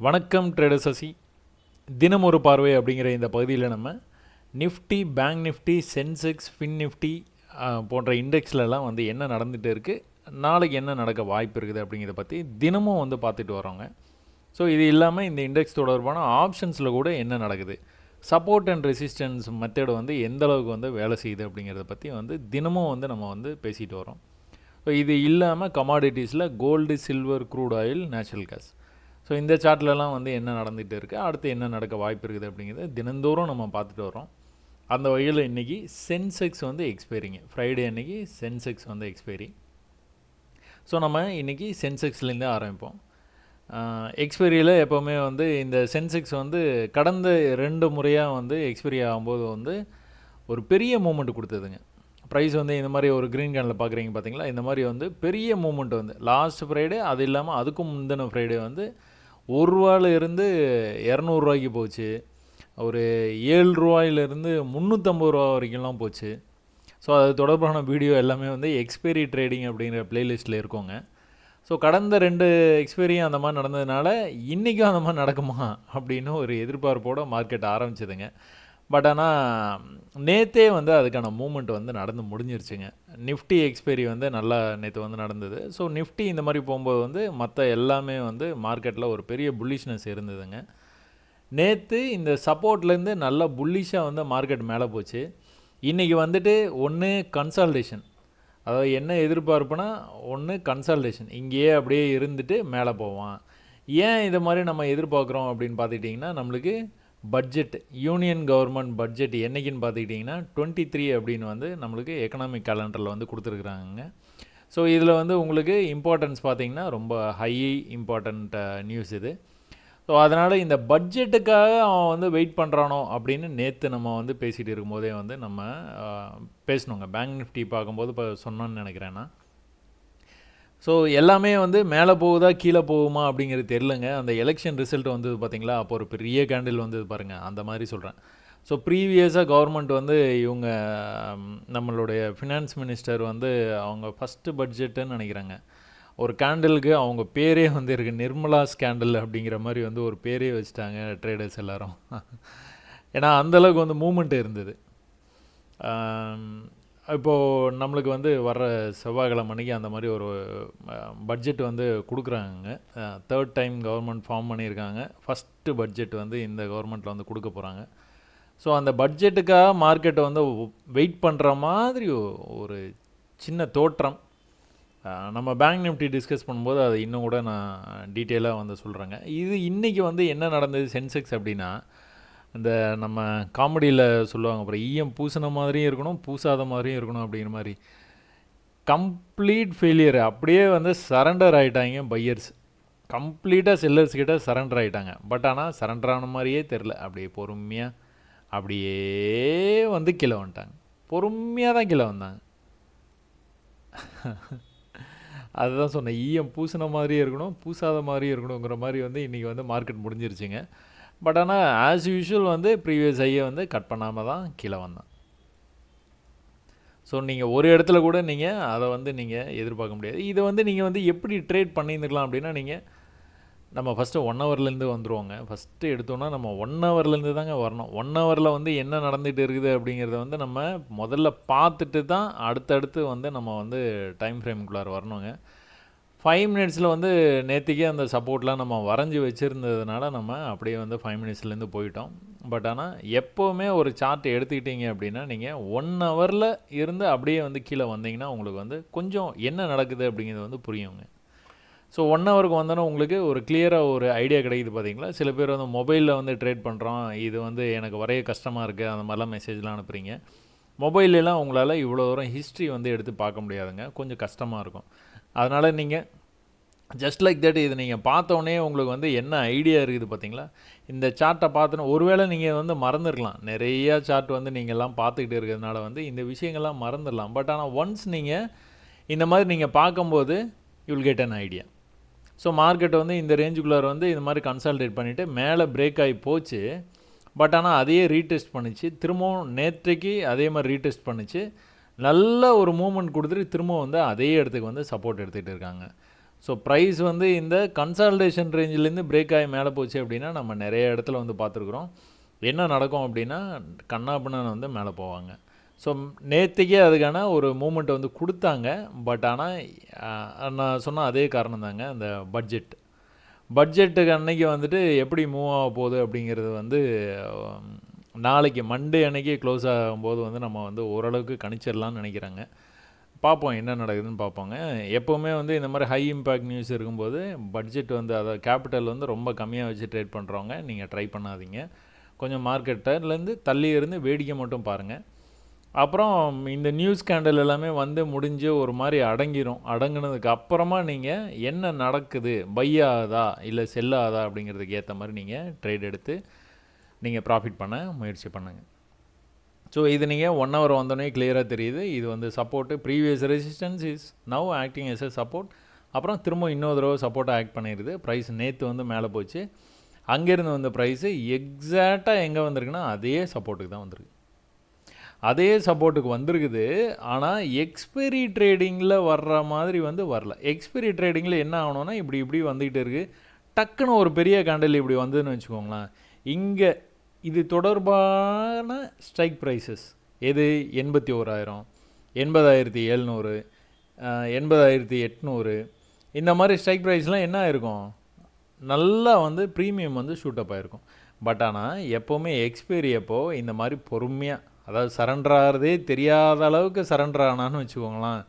வணக்கம் ட்ரேடர் சசி. தினம் ஒரு பார்வை அப்படிங்கிற இந்த பகுதியில் நம்ம Nifty, bank Nifty, Sensex, fin Nifty போன்ற இண்டெக்ஸ்லலாம் வந்து என்ன நடந்துகிட்டு இருக்குது, நாளைக்கு என்ன நடக்க வாய்ப்பு இருக்குது அப்படிங்கிறத பற்றி தினமும் வந்து பார்த்துட்டு வரோங்க. ஸோ இது இல்லாமல் இந்த இண்டெக்ஸ் தொடர்பான ஆப்ஷன்ஸில் கூட என்ன நடக்குது, சப்போர்ட் அண்ட் ரெசிஸ்டன்ஸ் மெத்தட் வந்து எந்த அளவுக்கு வந்து வேலை செய்யுது அப்படிங்கிறத பற்றி வந்து தினமும் வந்து நம்ம வந்து பேசிட்டு வரோம். ஸோ இது இல்லாமல் கமாடிட்டிஸில் gold, silver, crude oil, natural gas, so இந்த சார்ட்லலாம் வந்து என்ன நடந்துகிட்டு இருக்குது, அடுத்து என்ன நடக்க வாய்ப்பு இருக்குது அப்படிங்கிறத தினந்தோறும் நம்ம பார்த்துட்டு வரோம். அந்த வகையில் இன்றைக்கி சென்செக்ஸ் வந்து எக்ஸ்பைரிங்க, ஃப்ரைடே அன்றைக்கி சென்செக்ஸ் வந்து எக்ஸ்பைரி. ஸோ நம்ம இன்றைக்கி சென்செக்ஸ்லேருந்தே ஆரம்பிப்போம். எக்ஸ்பைரியில் எப்போவுமே வந்து இந்த சென்செக்ஸ் வந்து கடந்த 2 முறையாக வந்து எக்ஸ்பைரி ஆகும்போது வந்து ஒரு பெரிய மூமெண்ட் கொடுத்ததுங்க. ப்ரைஸ் வந்து இந்த மாதிரி ஒரு க்ரீன் கேனில் பார்க்குறீங்க பார்த்தீங்களா, இந்த மாதிரி வந்து பெரிய மூமெண்ட் வந்து லாஸ்ட் ஃப்ரைடே, அது இல்லாமல் அதுக்கும் முந்தின ஃப்ரைடே வந்து ₹1 இருந்து ₹200 போச்சு. ஒரு ₹7 ₹350 வரைக்கும்லாம் போச்சு. ஸோ அது தொடர்பான வீடியோ எல்லாமே வந்து எக்ஸ்பைரி ட்ரேடிங் அப்படிங்கிற ப்ளேலிஸ்ட்டில் இருக்கோங்க. ஸோ கடந்த 2 எக்ஸ்பைரியும் அந்த மாதிரி நடந்ததுனால இன்றைக்கும் அந்த மாதிரி நடக்குமா அப்படின்னு ஒரு எதிர்பார்ப்போடு மார்க்கெட் ஆரம்பிச்சதுங்க. பட் ஆனால் நேற்றே வந்து அதுக்கான மூமெண்ட் வந்து நடந்து முடிஞ்சிருச்சுங்க. நிஃப்டி எக்ஸ்பைரி வந்து நல்லா நேற்று வந்து நடந்தது. ஸோ நிஃப்டி இந்த மாதிரி போகும்போது வந்து மற்ற எல்லாமே வந்து மார்க்கெட்டில் ஒரு பெரிய புல்லிஷ்னஸ் இருந்ததுங்க. நேற்று இந்த சப்போர்ட்லேருந்து நல்லா புல்லிஷாக வந்து மார்க்கெட் மேலே போச்சு. இன்றைக்கி வந்துட்டு ஒன்று கன்சால்டேஷன், அதாவது என்ன எதிர்பார்ப்புனா ஒன்று கன்சால்டேஷன், இங்கேயே அப்படியே இருந்துட்டு மேலே போவான். ஏன் இதை மாதிரி நம்ம எதிர்பார்க்குறோம் அப்படின்னு பார்த்துக்கிட்டிங்கன்னா, நம்மளுக்கு பட்ஜெட், யூனியன் கவர்மெண்ட் பட்ஜெட் என்றைக்குன்னு பார்த்துக்கிட்டிங்கன்னா 23 அப்படின்னு வந்து நம்மளுக்கு எக்கனாமிக் கேலண்டரில் வந்து கொடுத்துருக்குறாங்க. ஸோ இதில் வந்து உங்களுக்கு இம்பார்ட்டன்ஸ் பார்த்திங்கன்னா ரொம்ப ஹை இம்பார்ட்டண்ட் நியூஸ் இது. ஸோ அதனால் இந்த பட்ஜெட்டுக்காக அவன் வந்து வெயிட் பண்ணுறானோ அப்படின்னு நேற்று நம்ம வந்து பேசிகிட்டு இருக்கும்போதே வந்து நம்ம பேசணுங்க. பேங்க் நிஃப்டி பார்க்கும்போது இப்போ சொன்னோன்னு நினைக்கிறேன்னா, ஸோ எல்லாமே வந்து மேலே போகுதா கீழே போகுமா அப்படிங்கிறது தெரிலங்க. அந்த எலெக்ஷன் ரிசல்ட் வந்தது பார்த்தீங்களா, அப்போ ஒரு பெரிய கேண்டில் வந்தது பாருங்கள், அந்த மாதிரி சொல்கிறேன். ஸோ ப்ரீவியஸாக கவர்மெண்ட் வந்து இவங்க நம்மளுடைய ஃபினான்ஸ் மினிஸ்டர் வந்து அவங்க ஃபஸ்ட்டு பட்ஜெட்டுன்னு நினைக்கிறாங்க, ஒரு கேண்டிலுக்கு அவங்க பேரே வந்து இருக்குது, நிர்மலா ஸ்கேண்டல் அப்படிங்கிற மாதிரி வந்து ஒரு பேரே வச்சுட்டாங்க ட்ரேடர்ஸ் எல்லோரும். ஏன்னா அந்தளவுக்கு வந்து மூமெண்ட் இருந்தது. இப்போது நம்மளுக்கு வந்து வர்ற செவ்வாய்க்கிழமை அன்றைக்கி அந்த மாதிரி ஒரு பட்ஜெட் வந்து கொடுக்குறாங்க. 3rd டைம் கவர்மெண்ட் ஃபார்ம் பண்ணியிருக்காங்க. ஃபஸ்ட்டு பட்ஜெட் வந்து இந்த கவர்மெண்ட்டில் வந்து கொடுக்க போகிறாங்க. ஸோ அந்த பட்ஜெட்டுக்காக மார்க்கெட்டை வந்து வெயிட் பண்ணுற மாதிரி ஒரு சின்ன தோற்றம். நம்ம பேங்க் நிஃப்டி டிஸ்கஸ் பண்ணும்போது அதை இன்னும் கூட நான் டீட்டெயிலாக வந்து சொல்கிறேங்க. இது இன்றைக்கி வந்து என்ன நடந்தது சென்செக்ஸ் அப்படின்னா, இந்த நம்ம காமெடியில் சொல்லுவாங்க அப்புறம், ஈயம் பூசின மாதிரியும் இருக்கணும், பூசாத மாதிரியும் இருக்கணும் அப்படிங்கிற மாதிரி கம்ப்ளீட் ஃபெயிலியர். அப்படியே வந்து சரண்டர் ஆகிட்டாங்க பையர்ஸ், கம்ப்ளீட்டாக செல்லர்ஸ் கிட்ட சரண்டர் ஆகிட்டாங்க. பட் ஆனால் சரண்டர் ஆன மாதிரியே தெரில, அப்படியே பொறுமையாக அப்படியே வந்து கீழே வந்துட்டாங்க. பொறுமையாக தான் கீழே வந்தாங்க. அதுதான் சொன்னேன், ஈயம் பூசின மாதிரியே இருக்கணும், பூசாத மாதிரியும் இருக்கணுங்கிற மாதிரி வந்து இன்றைக்கி வந்து மார்க்கெட் முடிஞ்சிருச்சுங்க. பட் ஆனால் ஆஸ் யூஷுவல் வந்து ப்ரீவியஸ் ஹையை வந்து கட் பண்ணாமல் தான் கீழே வந்தான். ஸோ நீங்கள் ஒரு இடத்துல கூட நீங்கள் அதை வந்து நீங்கள் எதிர்பார்க்க முடியாது. இதை வந்து நீங்கள் வந்து எப்படி ட்ரேட் பண்ணியிருந்துக்கலாம் அப்படின்னா, நீங்கள் நம்ம ஃபஸ்ட்டு 1 ஹவர்லேருந்து வந்துடுவோங்க. ஃபஸ்ட்டு எடுத்தோன்னா நம்ம 1 ஹவர்லேருந்து தாங்க வரணும். 1 ஹவரில் வந்து என்ன நடந்துகிட்டு இருக்குது அப்படிங்கிறத வந்து நம்ம முதல்ல பார்த்துட்டு தான் அடுத்தடுத்து வந்து நம்ம வந்து டைம் ஃப்ரேமுக்குள்ளார வரணுங்க. 5 மினிட்ஸில் வந்து நேற்றுக்கே அந்த சப்போர்ட்லாம் நம்ம வரைஞ்சி வச்சுருந்ததுனால நம்ம அப்படியே வந்து 5 மினிட்ஸ்லேருந்து போயிட்டோம். பட் ஆனால் எப்போவுமே ஒரு சார்ட் எடுத்துக்கிட்டீங்க அப்படின்னா, நீங்கள் 1 ஹவரில் இருந்து அப்படியே வந்து கீழே வந்தீங்கன்னா உங்களுக்கு வந்து கொஞ்சம் என்ன நடக்குது அப்படிங்கிறது வந்து புரியுங்க. ஸோ 1 ஹவருக்கு வந்தோன்னா உங்களுக்கு ஒரு கிளியராக ஒரு ஐடியா கிடைக்குது பார்த்தீங்களா. சில பேர் வந்து மொபைலில் வந்து ட்ரேட் பண்ணுறோம், இது வந்து எனக்கு வரைய கஷ்டமாக இருக்குது, அந்த மாதிரிலாம் மெசேஜ்லாம் அனுப்புகிறீங்க. மொபைலெலாம் உங்களால் இவ்வளோ தூரம் ஹிஸ்ட்ரி வந்து எடுத்து பார்க்க முடியாதுங்க, கொஞ்சம் கஷ்டமாக இருக்கும். அதனால் நீங்கள் ஜஸ்ட் லைக் தட் இதை நீங்கள் பார்த்தோன்னே உங்களுக்கு வந்து என்ன ஐடியா இருக்குது பார்த்தீங்களா. இந்த சார்ட்டை பார்த்தோன்னா ஒருவேளை நீங்கள் வந்து மறந்துடலாம், நிறையா சார்ட் வந்து நீங்கள்லாம் பார்த்துக்கிட்டு இருக்கிறதுனால வந்து இந்த விஷயங்கள்லாம் மறந்துடலாம். பட் ஆனால் ஒன்ஸ் நீங்கள் இந்த மாதிரி நீங்கள் பார்க்கும்போது you will get an idea. So market வந்து இந்த ரேஞ்சுக்குள்ளார வந்து இந்த மாதிரி கன்சால்டேட் பண்ணிவிட்டு மேலே பிரேக் ஆகி போச்சு. பட் ஆனால் அதையே ரீடெஸ்ட் பண்ணிச்சு, திரும்பவும் நேற்றைக்கு அதே மாதிரி ரீடெஸ்ட் பண்ணிச்சு, நல்ல ஒரு மூமெண்ட் கொடுத்துட்டு திரும்பவும் வந்து அதே இடத்துக்கு வந்து சப்போர்ட் எடுத்துகிட்டு இருக்காங்க. ஸோ ப்ரைஸ் வந்து இந்த கன்சால்டேஷன் ரேஞ்சிலேருந்து பிரேக் ஆகி மேலே போச்சு அப்படின்னா நம்ம நிறைய இடத்துல வந்து பார்த்துருக்குறோம். என்ன நடக்கும் அப்படின்னா கண்ணாபின்னு வந்து மேலே போவாங்க. ஸோ நேற்றுக்கே அதுக்கான ஒரு மூமெண்ட் வந்து கொடுத்தாங்க. பட் ஆனால் நான் சொன்ன அதே காரணம் தாங்க, அந்த பட்ஜெட்டுக்கு அன்னைக்கு வந்துட்டு எப்படி மூவ் ஆக போகுது அப்படிங்கிறது வந்து நாளைக்கு மண்டே அன்னைக்கு க்ளோஸ் ஆகும்போது வந்து நம்ம வந்து ஓரளவுக்கு கணிச்சிடலாம்னு நினைக்கிறாங்க. பார்ப்போம் என்ன நடக்குதுன்னு பார்ப்போங்க. எப்போவுமே வந்து இந்த மாதிரி ஹை இம்பேக்ட் நியூஸ் இருக்கும்போது பட்ஜெட் வந்து அதாவது கேபிட்டல் வந்து ரொம்ப கம்மியாக வச்சு ட்ரேட் பண்ணுறவங்க நீங்கள் ட்ரை பண்ணாதீங்க. கொஞ்சம் மார்க்கெட்டிலேருந்து தள்ளி இருந்து வேடிக்கை மட்டும் பாருங்கள். அப்புறம் இந்த நியூஸ் ஸ்கேண்டல் எல்லாமே வந்து முடிஞ்சு ஒரு மாதிரி அடங்கினதுக்கு அப்புறமா நீங்கள் என்ன நடக்குது, பை ஆகுதா இல்லை செல் ஆகுதா அப்படிங்கிறதுக்கு ஏற்ற மாதிரி நீங்கள் ட்ரேட் எடுத்து நீங்கள் ப்ராஃபிட் பண்ண முயற்சி பண்ணுங்கள். ஸோ இது நீங்கள் 1 hour வந்தோடனே கிளியராக தெரியுது. இது வந்து support, previous resistance is now acting S a support. அப்புறம் திரும்ப இன்னொரு தடவை சப்போர்ட்டாக ஆக்ட் பண்ணிடுது. ப்ரைஸ் நேற்று வந்து மேலே போச்சு. அங்கேருந்து வந்த ப்ரைஸு எக்ஸாக்டாக எங்கே வந்திருக்குன்னா அதே சப்போர்ட்டுக்கு தான் வந்திருக்கு. அதே சப்போர்ட்டுக்கு வந்திருக்குது. ஆனால் எக்ஸ்பைரி ட்ரேடிங்கில் வர்ற மாதிரி வந்து வரல. எக்ஸ்பைரி ட்ரேடிங்கில் என்ன ஆகணும்னா இப்படி வந்துக்கிட்டு இருக்குது. டக்குன்னு ஒரு பெரிய கேண்டில் இப்படி வந்ததுன்னு வச்சுக்கோங்களேன். இங்கே இது தொடர்பான ஸ்ட்ரைக் ப்ரைஸஸ் எது 81,000, 80,700, 80,800 இந்த மாதிரி ஸ்ட்ரைக் ப்ரைஸ்லாம் என்ன ஆயிருக்கும், நல்லா வந்து ப்ரீமியம் வந்து ஷூட்டப் ஆகிருக்கும். பட் ஆனால் எப்போவுமே எக்ஸ்பைரி அப்போது இந்த மாதிரி பொறுமையாக, அதாவது சரண்டர் ஆகிறதே தெரியாத அளவுக்கு சரண்டர் ஆனான்னு வச்சுக்கோங்களேன்,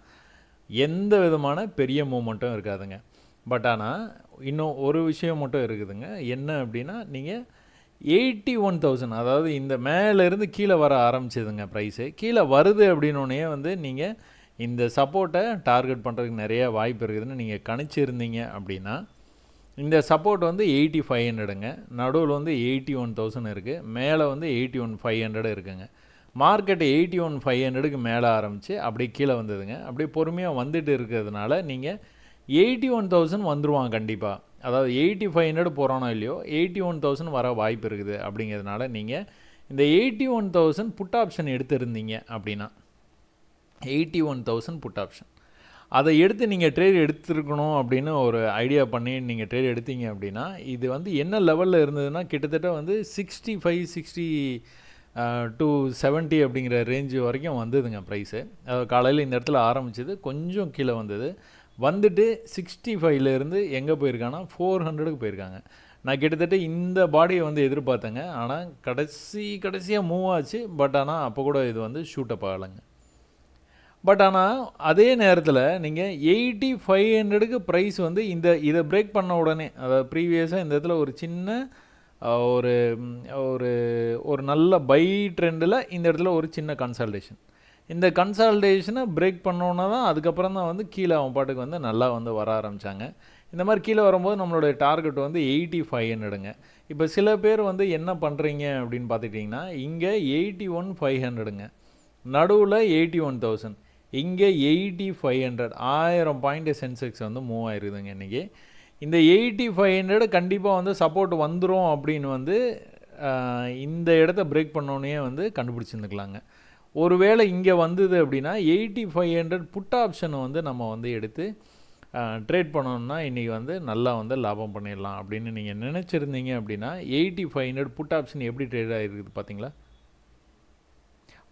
எந்த விதமான பெரிய மூமெண்ட்டும் இருக்காதுங்க. பட் ஆனால் இன்னும் ஒரு விஷயம் மட்டும் இருக்குதுங்க. என்ன அப்படின்னா நீங்கள் 81,000, அதாவது இந்த மேலேருந்து கீழே வர ஆரம்பிச்சதுங்க ப்ரைஸு. கீழே வருது அப்படின்னோடனே வந்து நீங்கள் இந்த சப்போர்ட்டை டார்கெட் பண்ணுறதுக்கு நிறைய வாய்ப்பு இருக்குதுன்னு நீங்கள் கணிச்சிருந்தீங்க அப்படின்னா, இந்த சப்போர்ட் வந்து 8,500ங்க, நடுவில் வந்து 81,000 இருக்குது, மேலே வந்து 81,500 இருக்குங்க. மார்க்கெட்டு 81,500க்கு மேலே ஆரம்பித்து அப்படியே கீழே வந்ததுங்க. அப்படியே பொறுமையாக வந்துட்டு இருக்கிறதுனால நீங்கள் 81,000 வந்துடுவான் கண்டிப்பாக. அதாவது 8,500 போகிறானோ இல்லையோ 81,000 வர வாய்ப்பு இருக்குது. அப்படிங்கிறதுனால நீங்கள் இந்த 81,000 புட் ஆப்ஷன் எடுத்திருந்தீங்க அப்படின்னா, 81,000 புட் ஆப்ஷன் அதை எடுத்து நீங்கள் ட்ரேட் எடுத்துருக்கணும் அப்படின்னு ஒரு ஐடியா பண்ணி நீங்கள் ட்ரேட் எடுத்தீங்க அப்படின்னா, இது வந்து என்ன லெவலில் இருந்ததுன்னா கிட்டத்தட்ட வந்து 65, 60 to 70 அப்படிங்கிற ரேஞ்சு வரைக்கும் வந்ததுங்க ப்ரைஸு. காலையில் இந்த இடத்துல ஆரம்பிச்சது, கொஞ்சம் கீழே வந்துட்டு 65லேருந்து எங்கே போயிருக்காங்கன்னா 400க்கு போயிருக்காங்க. நான் கிட்டத்தட்ட இந்த பாடியை வந்து எதிர்பார்த்தேங்க. ஆனால் கடைசியாக மூவ் ஆச்சு. பட் ஆனால் அப்போ கூட இது வந்து ஷூட்டப் ஆகலைங்க. பட் ஆனால் அதே நேரத்தில் நீங்கள் 8,500க்கு ப்ரைஸ் வந்து இதை பிரேக் பண்ண உடனே, அதாவது ப்ரீவியஸாக இந்த இடத்துல ஒரு சின்ன ஒரு ஒரு ஒரு நல்ல பை ட்ரெண்டில் இந்த இடத்துல ஒரு சின்ன கன்சல்டேஷன், இந்த கன்சால்டேஷனை பிரேக் பண்ணோன்னா தான் அதுக்கப்புறம் தான் வந்து கீழே அவன் பாட்டுக்கு வந்து நல்லா வந்து வர ஆரம்பித்தாங்க. இந்த மாதிரி கீழே வரும்போது நம்மளுடைய டார்கெட் வந்து 8,500ங்க. இப்போ சில பேர் வந்து என்ன பண்ணுறீங்க அப்படின்னு பார்த்துட்டிங்கன்னா, இங்கே 81,500ங்க, நடுவில் 81,000, இங்கே 8,500, 1000 பாயிண்ட் சென்செக்ஸ் வந்து மூவ் ஆயிருக்குதுங்க இன்றைக்கி. இந்த 8,500 கண்டிப்பாக வந்து சப்போர்ட் வந்துடும் அப்படின்னு வந்து இந்த இடத்த பிரேக் பண்ணோன்னே வந்து கண்டுபிடிச்சிருந்துக்கலாங்க. ஒருவேளை இங்கே வந்தது அப்படின்னா 8,500 புட் ஆப்ஷனை வந்து நம்ம வந்து எடுத்து ட்ரேட் பண்ணோம்னா இன்றைக்கி வந்து நல்லா வந்து லாபம் பண்ணிடலாம் அப்படின்னு நீங்கள் நினச்சிருந்தீங்க அப்படின்னா, 8,500 புட் ஆப்ஷன் எப்படி ட்ரேட் ஆகிருக்குது பார்த்தீங்களா?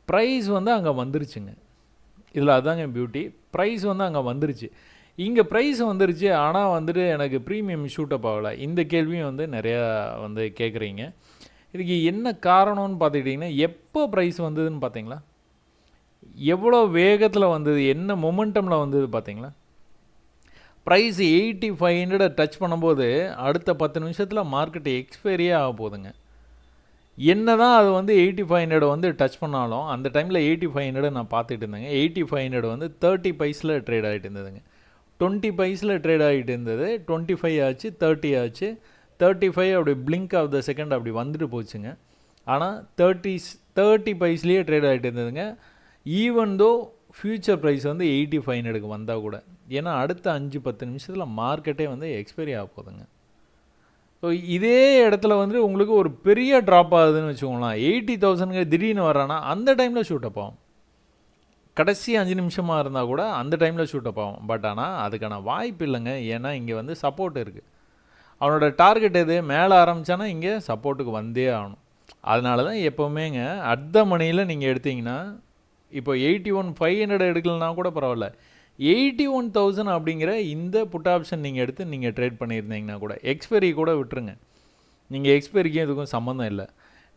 ப்ரைஸ் வந்து அங்கே வந்துருச்சுங்க. இதில் அதாங்க பியூட்டி. ப்ரைஸ் வந்து அங்கே வந்துருச்சு. இங்கே ப்ரைஸ் வந்துருச்சு, ஆனால் வந்துட்டு எனக்கு ப்ரீமியம் ஷூட்டப் ஆகலை. இந்த கேள்வியும் வந்து நிறையா வந்து கேட்குறீங்க. இதுக்கு என்ன காரணம்னு பார்த்துக்கிட்டிங்கன்னா, எப்போ ப்ரைஸ் வந்ததுன்னு பார்த்தீங்களா? எவ்வளோ வேகத்தில் வந்தது, என்ன மொமெண்டமில் வந்தது பார்த்தீங்களா? ப்ரைஸ் 8,500 டச் பண்ணும்போது அடுத்த 10 நிமிஷத்தில் மார்க்கெட்டு எக்ஸ்பைரியே ஆக போகுதுங்க. என்ன தான் அது வந்து 8,500 வந்து டச் பண்ணாலும் அந்த டைமில் 8,500 நான் பார்த்துட்டு இருந்தேங்க. 8,500 வந்து 30 பைஸில் ட்ரேட் ஆகிட்டு இருந்ததுங்க. 20 பைஸில் ட்ரேட் ஆகிட்டு இருந்தது. 25 ஆச்சு, 30 ஆச்சு, 35 அப்படி பிளிங்க் ஆஃப் த செகண்ட் அப்படி வந்துட்டு போச்சுங்க. ஆனால் 30 பைஸ்லேயே ட்ரேட் ஆகிட்டு இருந்ததுங்க. ஈவன் தோ ஃப்யூச்சர் ப்ரைஸ் வந்து 8,500க்கு வந்தால் கூட, ஏன்னா அடுத்த 5-10 நிமிஷத்தில் மார்க்கெட்டே வந்து எக்ஸ்பைரி ஆக போகுதுங்க. ஸோ இதே இடத்துல வந்து உங்களுக்கு ஒரு பெரிய ட்ராப் ஆகுதுன்னு வச்சுக்கோங்களேன், 80,000 திடீர்னு வரானா அந்த டைமில் ஷூட்டப் ஆகும். கடைசி 5 நிமிஷமாக இருந்தால் கூட அந்த டைமில் ஷூட் அப் ஆகும். பட் ஆனால் அதுக்கான வாய்ப்பு இல்லைங்க. ஏன்னா இங்கே வந்து சப்போர்ட் இருக்குது. அவனோட டார்கெட் எது? மேலே ஆரம்பித்தானா இங்கே சப்போர்ட்டுக்கு வந்தே ஆகணும். அதனால தான் எப்போவுமேங்க அட் த மணியில் நீங்கள் எடுத்தீங்கன்னா, இப்போ 81,500 எடுக்கலனா கூட பரவாயில்ல, 81,000 அப்படிங்கிற இந்த புட் ஆப்ஷன் நீங்கள் எடுத்து நீங்கள் ட்ரேட் பண்ணியிருந்தீங்கன்னா கூட, எக்ஸ்பைரி கூட விட்டுருங்க. நீங்கள் எக்ஸ்பைரிக்கும் இதுக்கும் சம்மந்தம் இல்லை.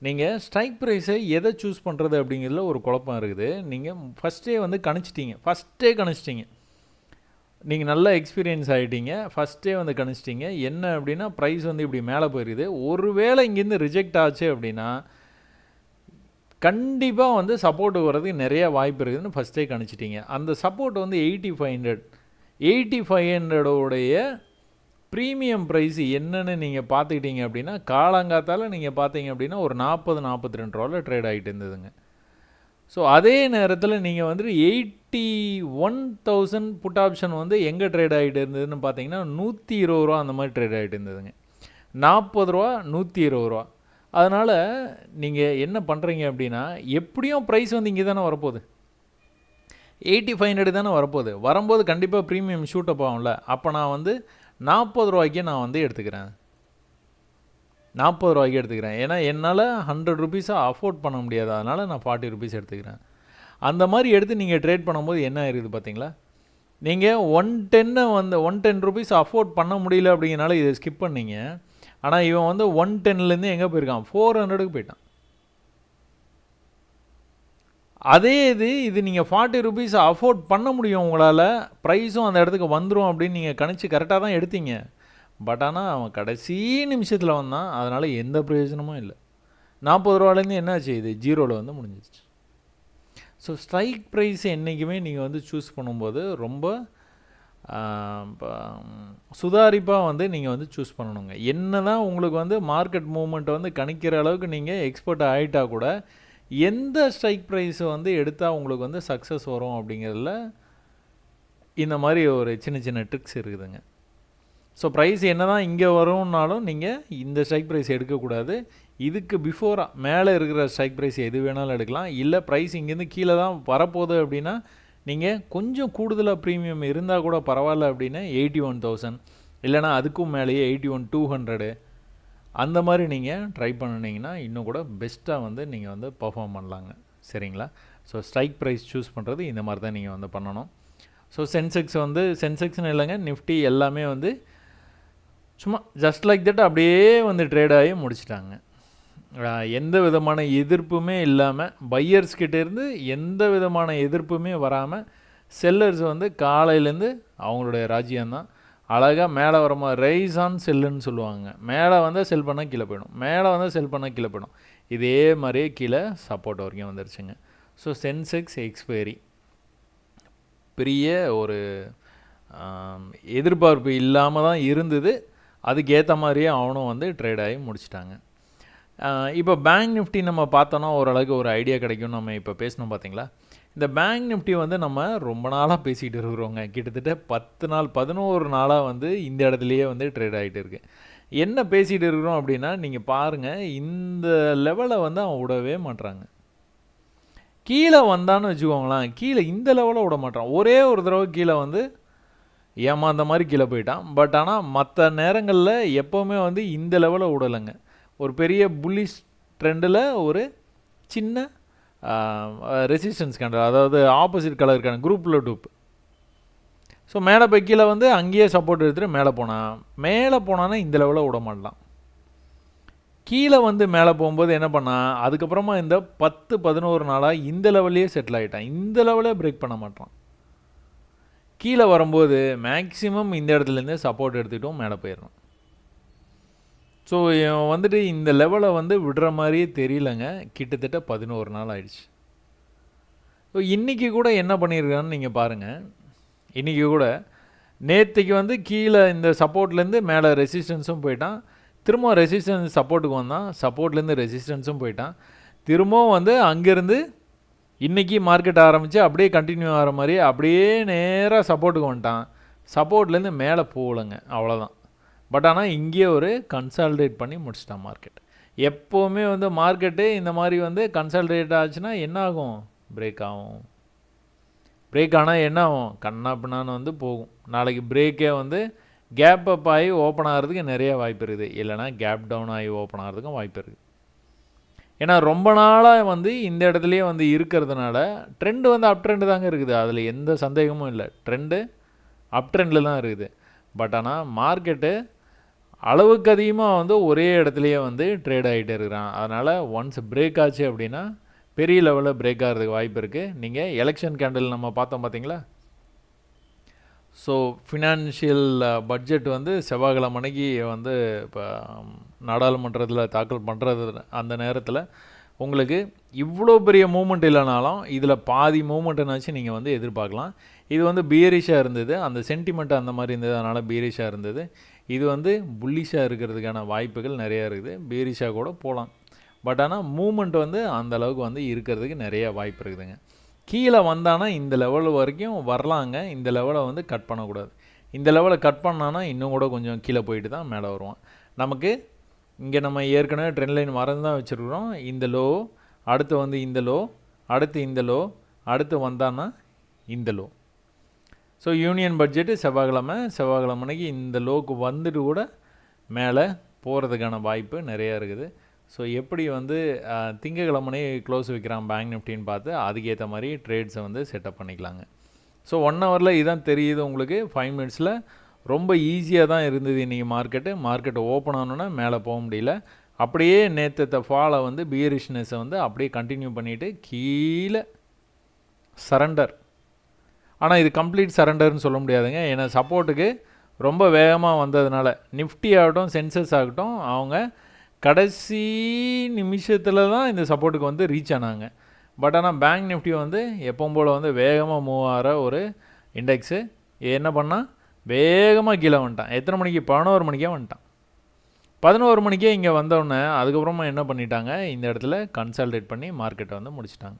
நீங்கள் ஸ்ட்ரைக் ப்ரைஸை எதை சூஸ் பண்ணுறது அப்படிங்கிறதுல ஒரு குழப்பம் இருக்குது. நீங்கள் ஃபஸ்ட்டே வந்து கணிச்சிட்டிங்க. நீங்கள் நல்லா எக்ஸ்பீரியன்ஸ் ஆகிட்டீங்க. ஃபஸ்ட்டே வந்து கணிச்சிட்டிங்க. என்ன அப்படின்னா ப்ரைஸ் வந்து இப்படி மேலே போயிருக்குது. ஒருவேளை இங்கேருந்து ரிஜெக்ட் ஆச்சு அப்படின்னா கண்டிப்பாக வந்து சப்போர்ட்டுக்கு வர்றதுக்கு நிறைய வாய்ப்பு இருக்குதுன்னு ஃபஸ்ட்டே கணிச்சிட்டிங்க. அந்த சப்போர்ட் வந்து 8,500 ப்ரீமியம் ப்ரைஸ் என்னன்னு நீங்கள் பார்த்துக்கிட்டீங்க அப்படின்னா, காலங்காத்தால் நீங்கள் பார்த்தீங்க அப்படின்னா ஒரு 40-42 ரூபாவில் ட்ரேட் ஆகிட்டு இருந்ததுங்க. ஸோ அதே நேரத்தில் நீங்கள் வந்துட்டு 81,000 புட் ஆப்ஷன் வந்து எங்கே ட்ரேட் ஆகிட்டு இருந்ததுன்னு பார்த்தீங்கன்னா 120 ரூபா அந்த மாதிரி ட்ரேட் ஆகிட்டு இருந்ததுங்க. 40 ரூபா 120 ரூபா. அதனால் நீங்கள் என்ன பண்ணுறீங்க அப்படின்னா, எப்படியும் ப்ரைஸ் வந்து இங்கே தானே வரப்போகுது, 8,500 தானே வரப்போகுது. வரும்போது கண்டிப்பாக ப்ரீமியம் ஷூட் அப் ஆகும்ல. அப்போ நான் வந்து 40 ரூபாய்க்கே நான் வந்து எடுத்துக்கிறேன். 40 ரூபாய்க்கு எடுத்துக்கிறேன். ஏன்னா என்னால் 100 ருபீஸை அஃபோர்ட் பண்ண முடியாது. அதனால் நான் 40 ருபீஸ் எடுத்துக்கிறேன். அந்த மாதிரி எடுத்து நீங்கள் ட்ரேட் பண்ணும்போது என்ன ஆயிருக்குது பார்த்தீங்களா? நீங்கள் 110 ருபீஸ் அஃபோர்ட் பண்ண முடியல அப்படிங்கிறனால இதை ஸ்கிப் பண்ணீங்க. ஆனால் இவன் வந்து 110லேருந்து எங்கே போயிருக்கான்? 400க்கு போயிட்டான். அதே இது நீங்கள் 40 ருபீஸ் அஃபோர்ட் பண்ண முடியும் உங்களால், ப்ரைஸும் அந்த இடத்துக்கு வந்துடும் அப்படின்னு நீங்கள் கணிச்சு கரெக்டாக தான் எடுத்தீங்க. பட் ஆனால் அவன் கடைசி நிமிஷத்தில் வந்தான். அதனால் எந்த பிரயோஜனமும் இல்லை. 40 ரூபாலேருந்து என்னாச்சு? இது 0வில் வந்து முடிஞ்சிச்சு. ஸோ ஸ்ட்ரைக் ப்ரைஸ் என்றைக்குமே நீங்கள் வந்து சூஸ் பண்ணும்போது ரொம்ப சுதாரிப்பாக வந்து நீங்கள் வந்து சூஸ் பண்ணணுங்க. என்ன தான் உங்களுக்கு வந்து மார்க்கெட் மூவ்மெண்ட்டை வந்து கணிக்கிற அளவுக்கு நீங்கள் எக்ஸ்பர்ட் ஆகிட்டா கூட, எந்த ஸ்ட்ரைக் ப்ரைஸை வந்து எடுத்தால் உங்களுக்கு வந்து சக்ஸஸ் வரும் அப்படிங்கிறதுல இந்த மாதிரி ஒரு சின்ன ட்ரிக்ஸ் இருக்குதுங்க. ஸோ ப்ரைஸ் என்ன தான் இங்கே வரும்னாலும் நீங்கள் இந்த ஸ்ட்ரைக் ப்ரைஸ் எடுக்கக்கூடாது. இதுக்கு பிஃபோராக மேலே இருக்கிற ஸ்ட்ரைக் ப்ரைஸ் எது வேணாலும் எடுக்கலாம். இல்லை ப்ரைஸ் இங்கேருந்து கீழே தான் வரப்போகுது அப்படின்னா நீங்கள் கொஞ்சம் கூடுதலாக ப்ரீமியம் இருந்தால் கூட பரவாயில்ல அப்படின்னா 81,000 இல்லைனா அதுக்கும் மேலேயே 81,200 அந்த மாதிரி நீங்கள் ட்ரை பண்ணினீங்கன்னா இன்னும் கூட பெஸ்ட்டாக வந்து நீங்கள் வந்து பர்ஃபார்ம் பண்ணலாங்க. சரிங்களா? ஸோ ஸ்ட்ரைக் ப்ரைஸ் சூஸ் பண்ணுறது இந்த மாதிரி தான் நீங்கள் வந்து பண்ணணும். ஸோ சென்செக்ஸ்னு இல்லைங்க, நிஃப்டி எல்லாமே வந்து சும்மா ஜஸ்ட் லைக் தட் அப்படியே வந்து ட்ரேட் ஆகி முடிச்சிட்டாங்க. எந்த விதமான எதிர்ப்புமே இல்லாமல், பையர்ஸ்கிட்டேருந்து எந்த விதமான எதிர்ப்புமே வராமல், செல்லர்ஸ் வந்து காலையிலேருந்து அவங்களுடைய ராஜ்யம்தான். அழகாக மேலே வரமா ரைஸ் ஆன் செல்லுன்னு சொல்லுவாங்க. மேலே வந்து செல் பண்ணால் கீழே போயிடும், மேலே வந்து செல் பண்ணால் கீழே போயிடும். இதே மாதிரியே கீழே சப்போர்ட் வரைக்கும் வந்துருச்சுங்க. ஸோ சென்செக்ஸ் எக்ஸ்பைரி பெரிய ஒரு எதிர்பார்ப்பு இல்லாமல் தான் இருந்தது. அதுக்கேற்ற மாதிரியே அவனும் வந்து ட்ரேட் ஆகி முடிச்சிட்டாங்க. இப்போ பேங்க் நிஃப்டி நம்ம பார்த்தோன்னா ஓரளவுக்கு ஒரு ஐடியா கிடைக்கும். நம்ம இப்போ பேசணும் பார்த்தீங்களா? இந்த பேங்க் நிஃப்டி வந்து நம்ம ரொம்ப நாளாக பேசிகிட்டு இருக்கிறோங்க. கிட்டத்தட்ட 11 நாளாக வந்து இந்த இடத்துலையே வந்து ட்ரேட் ஆகிட்டு இருக்குது. என்ன பேசிகிட்டு இருக்கிறோம் அப்படின்னா, நீங்கள் பாருங்கள், இந்த லெவலை வந்து அவன் விடவே மாட்டுறாங்க. கீழே வந்தான்னு வச்சுக்கோங்களேன், கீழே இந்த லெவலை விட மாட்டான். ஒரே ஒரு தடவை கீழே வந்து ஏமாந்த மாதிரி கீழே போயிட்டான். பட் ஆனால் மற்ற நேரங்களில் எப்போவுமே வந்து இந்த லெவலை விடலைங்க. ஒரு பெரிய புல்லிஷ் ட்ரெண்டில் ஒரு சின்ன ரெசிஸ்டன்ஸ் கேண்டல், அதாவது ஆப்போசிட் கலருக்கான குரூப்பில் டூப். ஸோ மேலே போய் கீழே வந்து அங்கேயே சப்போர்ட் எடுத்துகிட்டு மேலே போனான்னா இந்த லெவலில் விட மாட்டான். கீழே வந்து மேலே போகும்போது என்ன பண்ணான், அதுக்கப்புறமா இந்த 10-11 நாளாக இந்த லெவல்லையே செட்டில் ஆகிட்டான். இந்த லெவலே பிரேக் பண்ண மாட்டான். கீழே வரும்போது மேக்ஸிமம் இந்த இடத்துலேருந்தே சப்போர்ட் எடுத்துக்கிட்டும் மேலே போயிடணும். ஸோ வந்துட்டு இந்த லெவலை வந்து விடுற மாதிரியே தெரியலங்க. கிட்டத்தட்ட 11 நாள் ஆயிடுச்சு. ஸோ இன்றைக்கி கூட என்ன பண்ணியிருக்கான்னு நீங்கள் பாருங்கள். இன்றைக்கி கூட நேற்றுக்கு வந்து கீழே இந்த சப்போர்ட்லேருந்து மேலே ரெசிஸ்டன்ஸும் போயிட்டான், திரும்ப ரெசிஸ்டன்ஸ் சப்போர்ட்டுக்கு வந்தான், சப்போர்ட்லேருந்து ரெசிஸ்டன்ஸும் போயிட்டான், திரும்பவும் வந்து அங்கேருந்து இன்றைக்கி மார்க்கெட் ஆரம்பித்து அப்படியே கண்டினியூ ஆகிற மாதிரி அப்படியே நேராக சப்போர்ட்டுக்கு வந்துட்டான். சப்போர்ட்லேருந்து மேலே போகலைங்க, அவ்வளோதான். பட் ஆனால் இங்கேயே ஒரு கன்சால்டேட் பண்ணி முடிச்சிட்டான் மார்க்கெட். எப்போவுமே வந்து மார்க்கெட்டு இந்த மாதிரி வந்து கன்சால்டேட் ஆச்சுன்னா என்ன ஆகும்? பிரேக் ஆகும். பிரேக் ஆனால் என்ன ஆகும், கண்ணா பின்னான்னு வந்து போகும். நாளைக்கு பிரேக்கே வந்து கேப் அப் ஆகி ஓப்பன் ஆகிறதுக்கு நிறைய வாய்ப்பு இருக்குது, இல்லைனா கேப் டவுன் ஆகி ஓப்பன் ஆகிறதுக்கும் வாய்ப்பு இருக்குது. ஏன்னா ரொம்ப நாளாக வந்து இந்த இடத்துலையே வந்து இருக்கிறதுனால ட்ரெண்டு வந்து அப் ட்ரெண்டு தாங்க இருக்குது, அதில் எந்த சந்தேகமும் இல்லை. ட்ரெண்டு அப் ட்ரெண்டில் தான் இருக்குது. பட் ஆனால் மார்க்கெட்டு அளவுக்கு அதிகமாக வந்து ஒரே இடத்துலையே வந்து ட்ரேட் ஆகிட்டே இருக்கிறான். அதனால் ஒன்ஸ் பிரேக் ஆச்சு அப்படின்னா பெரிய லெவலில் பிரேக் ஆகிறதுக்கு வாய்ப்பு இருக்குது. நீங்கள் எலெக்ஷன் கேண்டில் நம்ம பார்த்தோம் பார்த்தீங்களா. ஸோ ஃபினான்ஷியல் பட்ஜெட் வந்து செவ்வாய்க்கிழமைக்கு வந்து இப்போ நாடாளுமன்றத்தில் தாக்கல் பண்ணுறது அந்த நேரத்தில் உங்களுக்கு இவ்வளோ பெரிய மூமெண்ட் இல்லைனாலும் இதில் பாதி மூமெண்ட்டுனாச்சும் நீங்கள் வந்து எதிர்பார்க்கலாம். இது வந்து பியரிஷாக இருந்தது, அந்த சென்டிமெண்ட் அந்த மாதிரி இருந்தது, அதனால் பியரிஷாக இருந்தது. இது வந்து புல்லிஷாக இருக்கிறதுக்கான வாய்ப்புகள் நிறையா இருக்குது, பியரிஷாக கூட போகலாம். பட் ஆனால் மூமெண்ட் வந்து அந்தளவுக்கு வந்து இருக்கிறதுக்கு நிறைய வாய்ப்பு இருக்குதுங்க. கீழே வந்தானா இந்த லெவல் வரைக்கும் வரலாங்க, இந்த லெவலை வந்து கட் பண்ணக்கூடாது. இந்த லெவலை கட் பண்ணானா இன்னும் கூட கொஞ்சம் கீழே போயிட்டு தான் மேலே வருவான். நமக்கு இங்கே நம்ம ஏற்கனவே ட்ரெண்ட் லைன் மறந்து தான் வச்சுருக்குறோம். இந்த லோ, அடுத்து வந்து இந்த லோ, அடுத்து இந்த லோ, அடுத்து வந்தான்னா இந்த லோ. ஸோ யூனியன் பட்ஜெட்டு செவ்வாய்க்கிழமைக்கு இந்த லோக்கு வந்துட்டு கூட மேலே போகிறதுக்கான வாய்ப்பு நிறையா இருக்குது. ஸோ எப்படி வந்து திங்கக்கிழமனே க்ளோஸ் வைக்கிறான் பேங்க் நிஃப்டின்னு பார்த்து அதுக்கேற்ற மாதிரி ட்ரேட்ஸை வந்து செட்டப் பண்ணிக்கலாங்க. ஸோ 1 ஹவரில் இதான் தெரியுது உங்களுக்கு. 5 மினிட்ஸில் ரொம்ப ஈஸியாக தான் இருந்தது இன்றைக்கி மார்க்கெட்டு ஓப்பன் ஆனோன்னா மேலே போக முடியல. அப்படியே நேற்று ஃபாலை வந்து பியரிஷ்னஸை வந்து அப்படியே கண்டினியூ பண்ணிவிட்டு கீழே சரண்டர். ஆனால் இது கம்ப்ளீட் சரண்டர்னு சொல்ல முடியாதுங்க, ஏன்னா சப்போர்ட்டுக்கு ரொம்ப வேகமாக வந்ததுனால நிஃப்டி ஆகட்டும் சென்சஸ் ஆகட்டும் அவங்க கடைசி நிமிஷத்தில் தான் இந்த சப்போர்ட்டுக்கு வந்து ரீச் ஆனாங்க. பட் ஆனால் பேங்க் நிஃப்டி வந்து எப்பவும் போல் வந்து வேகமாக மூவ் ஆகிற ஒரு இண்டெக்ஸு என்ன பண்ணால் வேகமாக கீழே வந்துட்டான். எத்தனை மணிக்கு? 11 மணிக்கே வந்துட்டான். 11 மணிக்கே இங்கே வந்தோடனே அதுக்கப்புறமா என்ன பண்ணிட்டாங்க, இந்த இடத்துல கன்சால்டேட் பண்ணி மார்க்கெட்டை வந்து முடிச்சிட்டாங்க.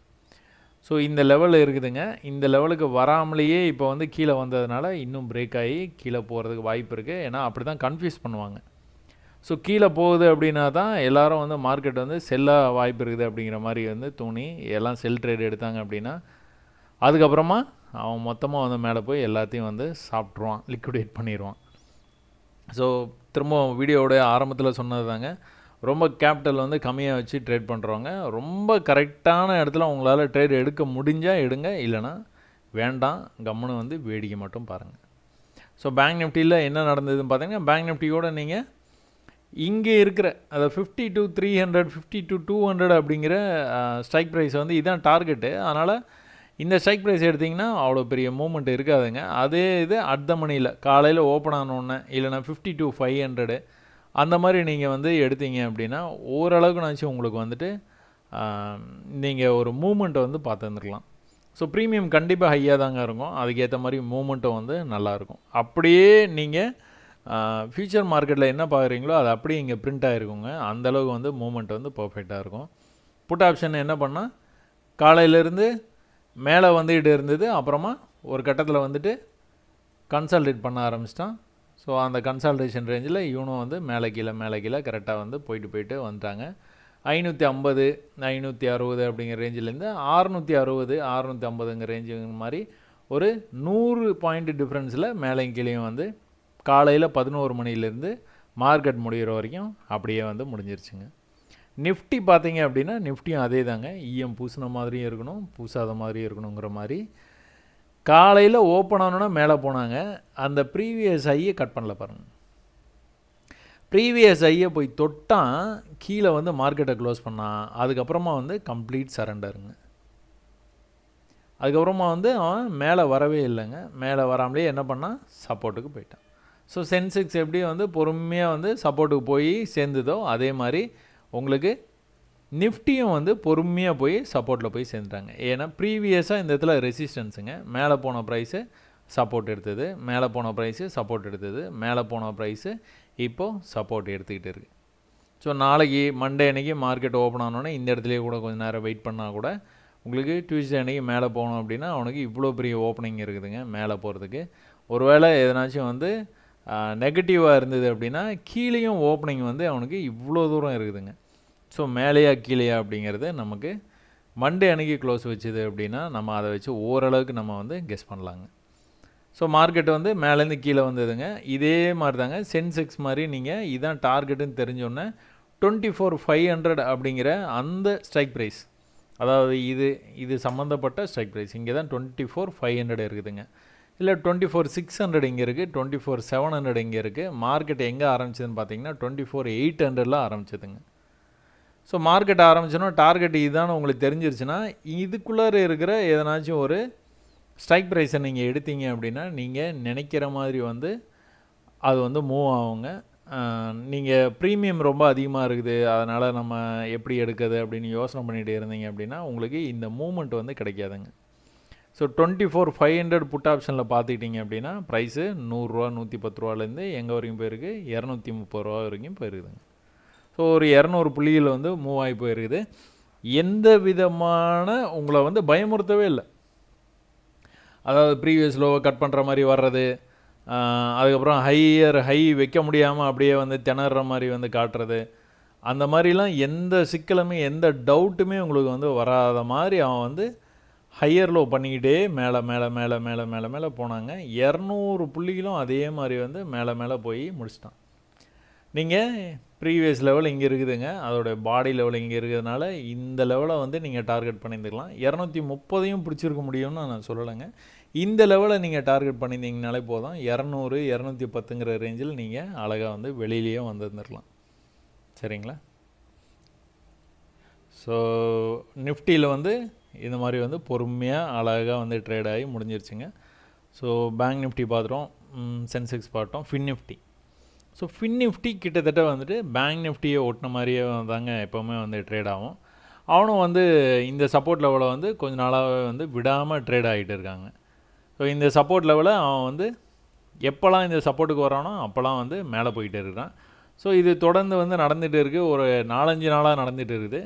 ஸோ இந்த லெவலில் இருக்குதுங்க. இந்த லெவலுக்கு வராமலேயே இப்போ வந்து கீழே வந்ததுனால இன்னும் பிரேக் ஆகி கீழே போகிறதுக்கு வாய்ப்பு இருக்குது. ஏன்னா அப்படி தான் கன்ஃபியூஸ் பண்ணுவாங்க. ஸோ கீழே போகுது அப்படின்னா தான் எல்லோரும் வந்து மார்க்கெட் வந்து செல்ல வாய்ப்பு இருக்குது அப்படிங்கிற மாதிரி வந்து தோணி எல்லாம் செல் ட்ரேட் எடுத்தாங்க அப்படின்னா அதுக்கப்புறமா அவன் மொத்தமாக வந்து மேலே போய் எல்லாத்தையும் வந்து சாப்பிட்ருவான், லிக்விடேட் பண்ணிடுவான். ஸோ திரும்ப வீடியோவோட ஆரம்பத்தில் சொன்னது தாங்க, ரொம்ப கேபிட்டல் வந்து கம்மியாக வச்சு ட்ரேட் பண்ணுறவங்க ரொம்ப கரெக்டான இடத்துல உங்களால் ட்ரேட் எடுக்க முடிஞ்சால் எடுங்க, இல்லைனா வேண்டாம், கம்முன்னு வந்து வேடிக்கை மட்டும் பாருங்கள். ஸோ பேங்க் நிஃப்டியில் என்ன நடந்ததுன்னு பார்த்தீங்கன்னா, பேங்க் நிஃப்டியோட நீங்கள் இங்கே இருக்கிற அதை 50 to 300 50 to 200 அப்படிங்கிற ஸ்ட்ரைக் ப்ரைஸ் வந்து இதுதான் டார்கெட்டு. அதனால் இந்த ஸ்ட்ரைக் ப்ரைஸ் எடுத்திங்கன்னா அவ்வளோ பெரிய மூமெண்ட் இருக்காதுங்க. அதே இது அடுத்த மணியில் காலையில் ஓப்பன் ஆனோடனே இல்லைனா 50 to 500 அந்த மாதிரி நீங்கள் வந்து எடுத்தீங்க அப்படின்னா ஓரளவுக்குனாச்சும் உங்களுக்கு வந்துட்டு நீங்கள் ஒரு மூமெண்ட்டை வந்து பார்த்துருந்துருக்கலாம். ஸோ ப்ரீமியம் கண்டிப்பாக ஹையாக தாங்க இருக்கும், அதுக்கேற்ற மாதிரி மூமெண்ட்டும் வந்து நல்லாயிருக்கும். அப்படியே நீங்கள் ஃபியூச்சர் மார்க்கெட்டில் என்ன பார்க்குறீங்களோ அது அப்படியே இங்கே பிரிண்ட் ஆகிருக்குங்க, அந்தளவுக்கு வந்து மூமெண்ட் வந்து பர்ஃபெக்டாக இருக்கும். புட் ஆப்ஷன் என்ன பண்ணால் காலையிலேருந்து மேலே வந்துக்கிட்டு இருந்தது, அப்புறமா ஒரு கட்டத்தில் வந்துட்டு கன்சால்டேட் பண்ண ஆரம்பிச்சிட்டான். ஸோ அந்த கன்சால்டேஷன் ரேஞ்சில் இவனும் வந்து மேலே கீழே கரெக்டாக வந்து போயிட்டு வந்துட்டாங்க. 550 560 அப்படிங்கிற ரேஞ்சிலேருந்து 660 650ங்கிற ரேஞ்சுங்கிற மாதிரி ஒரு 100 பாயிண்ட் டிஃப்ரென்ஸில் மேலேயும் கீழேயும் வந்து காலையில் 11 மணிலேருந்து மார்க்கெட் முடிகிற வரைக்கும் அப்படியே வந்து முடிஞ்சிருச்சுங்க. நிஃப்டி பார்த்தீங்க அப்படின்னா நிஃப்டியும் அதே தாங்க, ஈஎம் பூசின மாதிரியும் இருக்கணும் பூசாத மாதிரியும் இருக்கணுங்கிற மாதிரி காலையில் ஓப்பன் ஆனோன்னா மேலே போனாங்க. அந்த ப்ரீவியஸ் ஐயை கட் பண்ணல பாருங்கள், ப்ரீவியஸ் ஐயை போய் தொட்டான் கீழே வந்து மார்க்கெட்டை க்ளோஸ் பண்ணான். அதுக்கப்புறமா வந்து கம்ப்ளீட் சரண்டருங்க. அதுக்கப்புறமா வந்து அவன் மேலே வரவே இல்லைங்க, மேலே வராமலே என்ன பண்ணான், சப்போர்ட்டுக்கு போயிட்டான். ஸோ சென்செக்ஸ் எப்படி வந்து பொறுமையாக வந்து சப்போர்ட்டுக்கு போய் சேர்ந்துதோ அதே மாதிரி உங்களுக்கு நிஃப்டியும் வந்து பொறுமையாக போய் சப்போர்ட்டில் போய் சேர்ந்துட்டாங்க. ஏன்னா ப்ரீவியஸாக இந்த இடத்துல ரெசிஸ்டன்ஸுங்க, மேலே போன ப்ரைஸு சப்போர்ட் எடுத்தது, மேலே போன ப்ரைஸு சப்போர்ட் எடுத்தது, மேலே போன ப்ரைஸு இப்போது சப்போர்ட் எடுத்துக்கிட்டு இருக்குது. ஸோ நாளைக்கு மண்டே அன்றைக்கி மார்க்கெட் ஓப்பன் ஆனோடனே இந்த இடத்துலையே கூட கொஞ்சம் நேரம் வெயிட் பண்ணால் கூட உங்களுக்கு டியூஸ்டே அன்றைக்கி மேலே போகணும் அப்படின்னா அவனுக்கு இவ்வளோ பெரிய ஓப்பனிங் இருக்குதுங்க மேலே போகிறதுக்கு. ஒருவேளை எதனாச்சும் வந்து நெகட்டிவாக இருந்தது அப்படின்னா கீழேயும் ஓப்பனிங் வந்து அவனுக்கு இவ்வளோ தூரம் இருக்குதுங்க. ஸோ மேலேயா கீழேயா அப்படிங்கிறது நமக்கு மண்டே அன்றைக்கி க்ளோஸ் வச்சுது அப்படின்னா நம்ம அதை வச்சு ஓரளவுக்கு நம்ம வந்து கெஸ் பண்ணலாங்க. ஸோ மார்க்கெட் வந்து மேலேருந்து கீழே வந்ததுங்க. இதே மாதிரி தாங்க சென்செக்ஸ் மாதிரி நீங்கள் இதான் டார்கெட்டுன்னு தெரிஞ்சோன்னே 24,500 அப்படிங்கிற அந்த ஸ்ட்ரைக் ப்ரைஸ், அதாவது இது சம்மந்தப்பட்ட ஸ்ட்ரைக் ப்ரைஸ் இங்கே தான் 24,500 இருக்குதுங்க. இல்லை 24,600 இங்கே இருக்குது, 24,700 இங்கே இருக்குது. மார்க்கெட் எங்கே ஆரம்பிச்சதுன்னு பார்த்தீங்கன்னா 24,800 ஆரம்பிச்சதுங்க. ஸோ மார்க்கெட் ஆரம்பிச்சோன்னா டார்கெட் இதுதான் உங்களுக்கு தெரிஞ்சிருச்சுன்னா இதுக்குள்ளார இருக்கிற எதனாச்சும் ஒரு ஸ்ட்ரைக் ப்ரைஸை நீங்கள் எடுத்தீங்க அப்படின்னா நீங்கள் நினைக்கிற மாதிரி வந்து அது வந்து மூவ் ஆகுங்க. நீங்கள் ப்ரீமியம் ரொம்ப அதிகமாக இருக்குது, அதனால் நம்ம எப்படி எடுக்கிறது அப்படின்னு யோசனை பண்ணிகிட்டு இருந்தீங்க அப்படின்னா உங்களுக்கு இந்த மூமெண்ட் வந்து கிடைக்காதுங்க. ஸோ 24,500 புட் ஆப்ஷனில் பார்த்துக்கிட்டிங்க அப்படின்னா ப்ரைஸு 100 ரூபா 110 ரூபாலேருந்து எங்கே வரைக்கும் போயிருக்கு, 230 ரூபா வரைக்கும் போயிருக்குதுங்க. ஸோ ஒரு 200 புள்ளிகள் வந்து மூவ் ஆகி போயிருக்குது. எந்த விதமான உங்களை வந்து பயமுறுத்தவே இல்லை. அதாவது ப்ரீவியஸ் லோவை கட் பண்ணுற மாதிரி வர்றது, அதுக்கப்புறம் ஹை வைக்க முடியாமல் அப்படியே வந்து திணற மாதிரி வந்து காட்டுறது, அந்த மாதிரிலாம் எந்த சிக்கலுமே எந்த டவுட்டுமே உங்களுக்கு வந்து வராத மாதிரி அவன் வந்து ஹையர் லோ பண்ணிக்கிட்டே மேலே மேலே மேலே மேலே மேலே மேலே போனாங்க. 200 புள்ளிகளும் அதே மாதிரி வந்து மேலே மேலே போய் முடிச்சிட்டான். நீங்கள் ப்ரீவியஸ் லெவல் இங்கே இருக்குதுங்க, அதோடைய பாடி லெவல் இங்கே இருக்கிறதுனால இந்த லெவலை வந்து நீங்கள் டார்கெட் பண்ணியிருந்துக்கலாம். 230 பிடிச்சிருக்க முடியும்னு நான் சொல்லலைங்க. இந்த லெவலை நீங்கள் டார்கெட் பண்ணியிருந்தீங்கனாலே போதும், 200 210ங்கிற ரேஞ்சில் நீங்கள் அழகாக வந்து வெளியிலேயே வந்துருந்துருக்கலாம். சரிங்களா? ஸோ நிஃப்டியில் வந்து இந்த மாதிரி வந்து பொறுமையாக அழகாக வந்து ட்ரேட் ஆகி முடிஞ்சிருச்சுங்க. ஸோ பேங்க் நிஃப்டி பார்த்துட்டோம், சென்செக்ஸ் பார்த்தோம், fin Nifty. So fin Nifty கிட்டத்தட்ட வந்துட்டு பேங்க் நிஃப்டியை ஒட்டின மாதிரியே தாங்க எப்போவுமே வந்து ட்ரேட் ஆகும். அவனும் வந்து இந்த சப்போர்ட் லெவலை வந்து கொஞ்ச நாளாகவே வந்து விடாமல் ட்ரேட் ஆகிட்டு இருக்காங்க. ஸோ இந்த சப்போர்ட் லெவலை அவன் வந்து எப்போல்லாம் இந்த சப்போர்ட்டுக்கு வரானோ அப்போல்லாம் வந்து மேலே போயிட்டு இருக்கிறான். ஸோ இது தொடர்ந்து வந்து நடந்துகிட்டு இருக்குது, ஒரு 4-5 நாளாக நடந்துகிட்டு இருக்குது.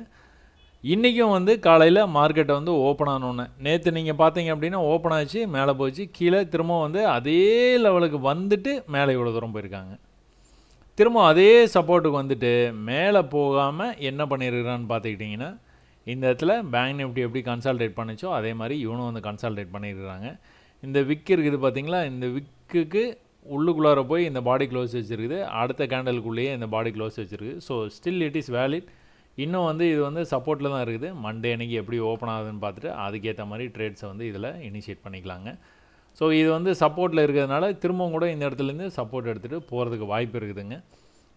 இன்றைக்கும் வந்து காலையில் மார்க்கெட்டை வந்து ஓப்பன் ஆனோன்னு, நேற்று நீங்கள் பார்த்தீங்க அப்படின்னா ஓப்பன் ஆச்சு, மேலே போச்சு, கீழே திரும்ப வந்து அதே லெவலுக்கு வந்துட்டு மேலே இவ்வளோ தூரம் போயிருக்காங்க. திரும்ப அதே சப்போர்ட்டுக்கு வந்துட்டு மேலே போகாமல் என்ன பண்ணியிருக்கிறான்னு பார்த்துக்கிட்டிங்கன்னா இந்த இடத்துல பேங்க் நிஃப்டி எப்படி கன்சால்டேட் பண்ணிச்சோ அதே மாதிரி இவனும் வந்து கன்சால்டேட் பண்ணியிருக்கிறாங்க. இந்த விக் இருக்குது பார்த்தீங்களா, இந்த விக்குக்கு உள்ளுக்குள்ளார போய் இந்த பாடி க்ளோஸ் வச்சுருக்குது, அடுத்த கேண்டலுக்குள்ளேயே இந்த பாடி க்ளோஸ் வச்சுருக்குது. So still it is valid. இன்னும் வந்து இது வந்து சப்போர்ட்டில் தான் இருக்குது. மண்டே அன்றைக்கி எப்படி ஓப்பன் ஆகுதுன்னு பார்த்துட்டு அதுக்கேற்ற மாதிரி ட்ரேட்ஸை வந்து இதில் இனிஷியேட் பண்ணிக்கலாங்க. ஸோ இது வந்து சப்போர்ட்டில் இருக்கிறதுனால திரும்பவும் கூட இந்த இடத்துலேருந்து சப்போர்ட் எடுத்துகிட்டு போகிறதுக்கு வாய்ப்பு இருக்குதுங்க.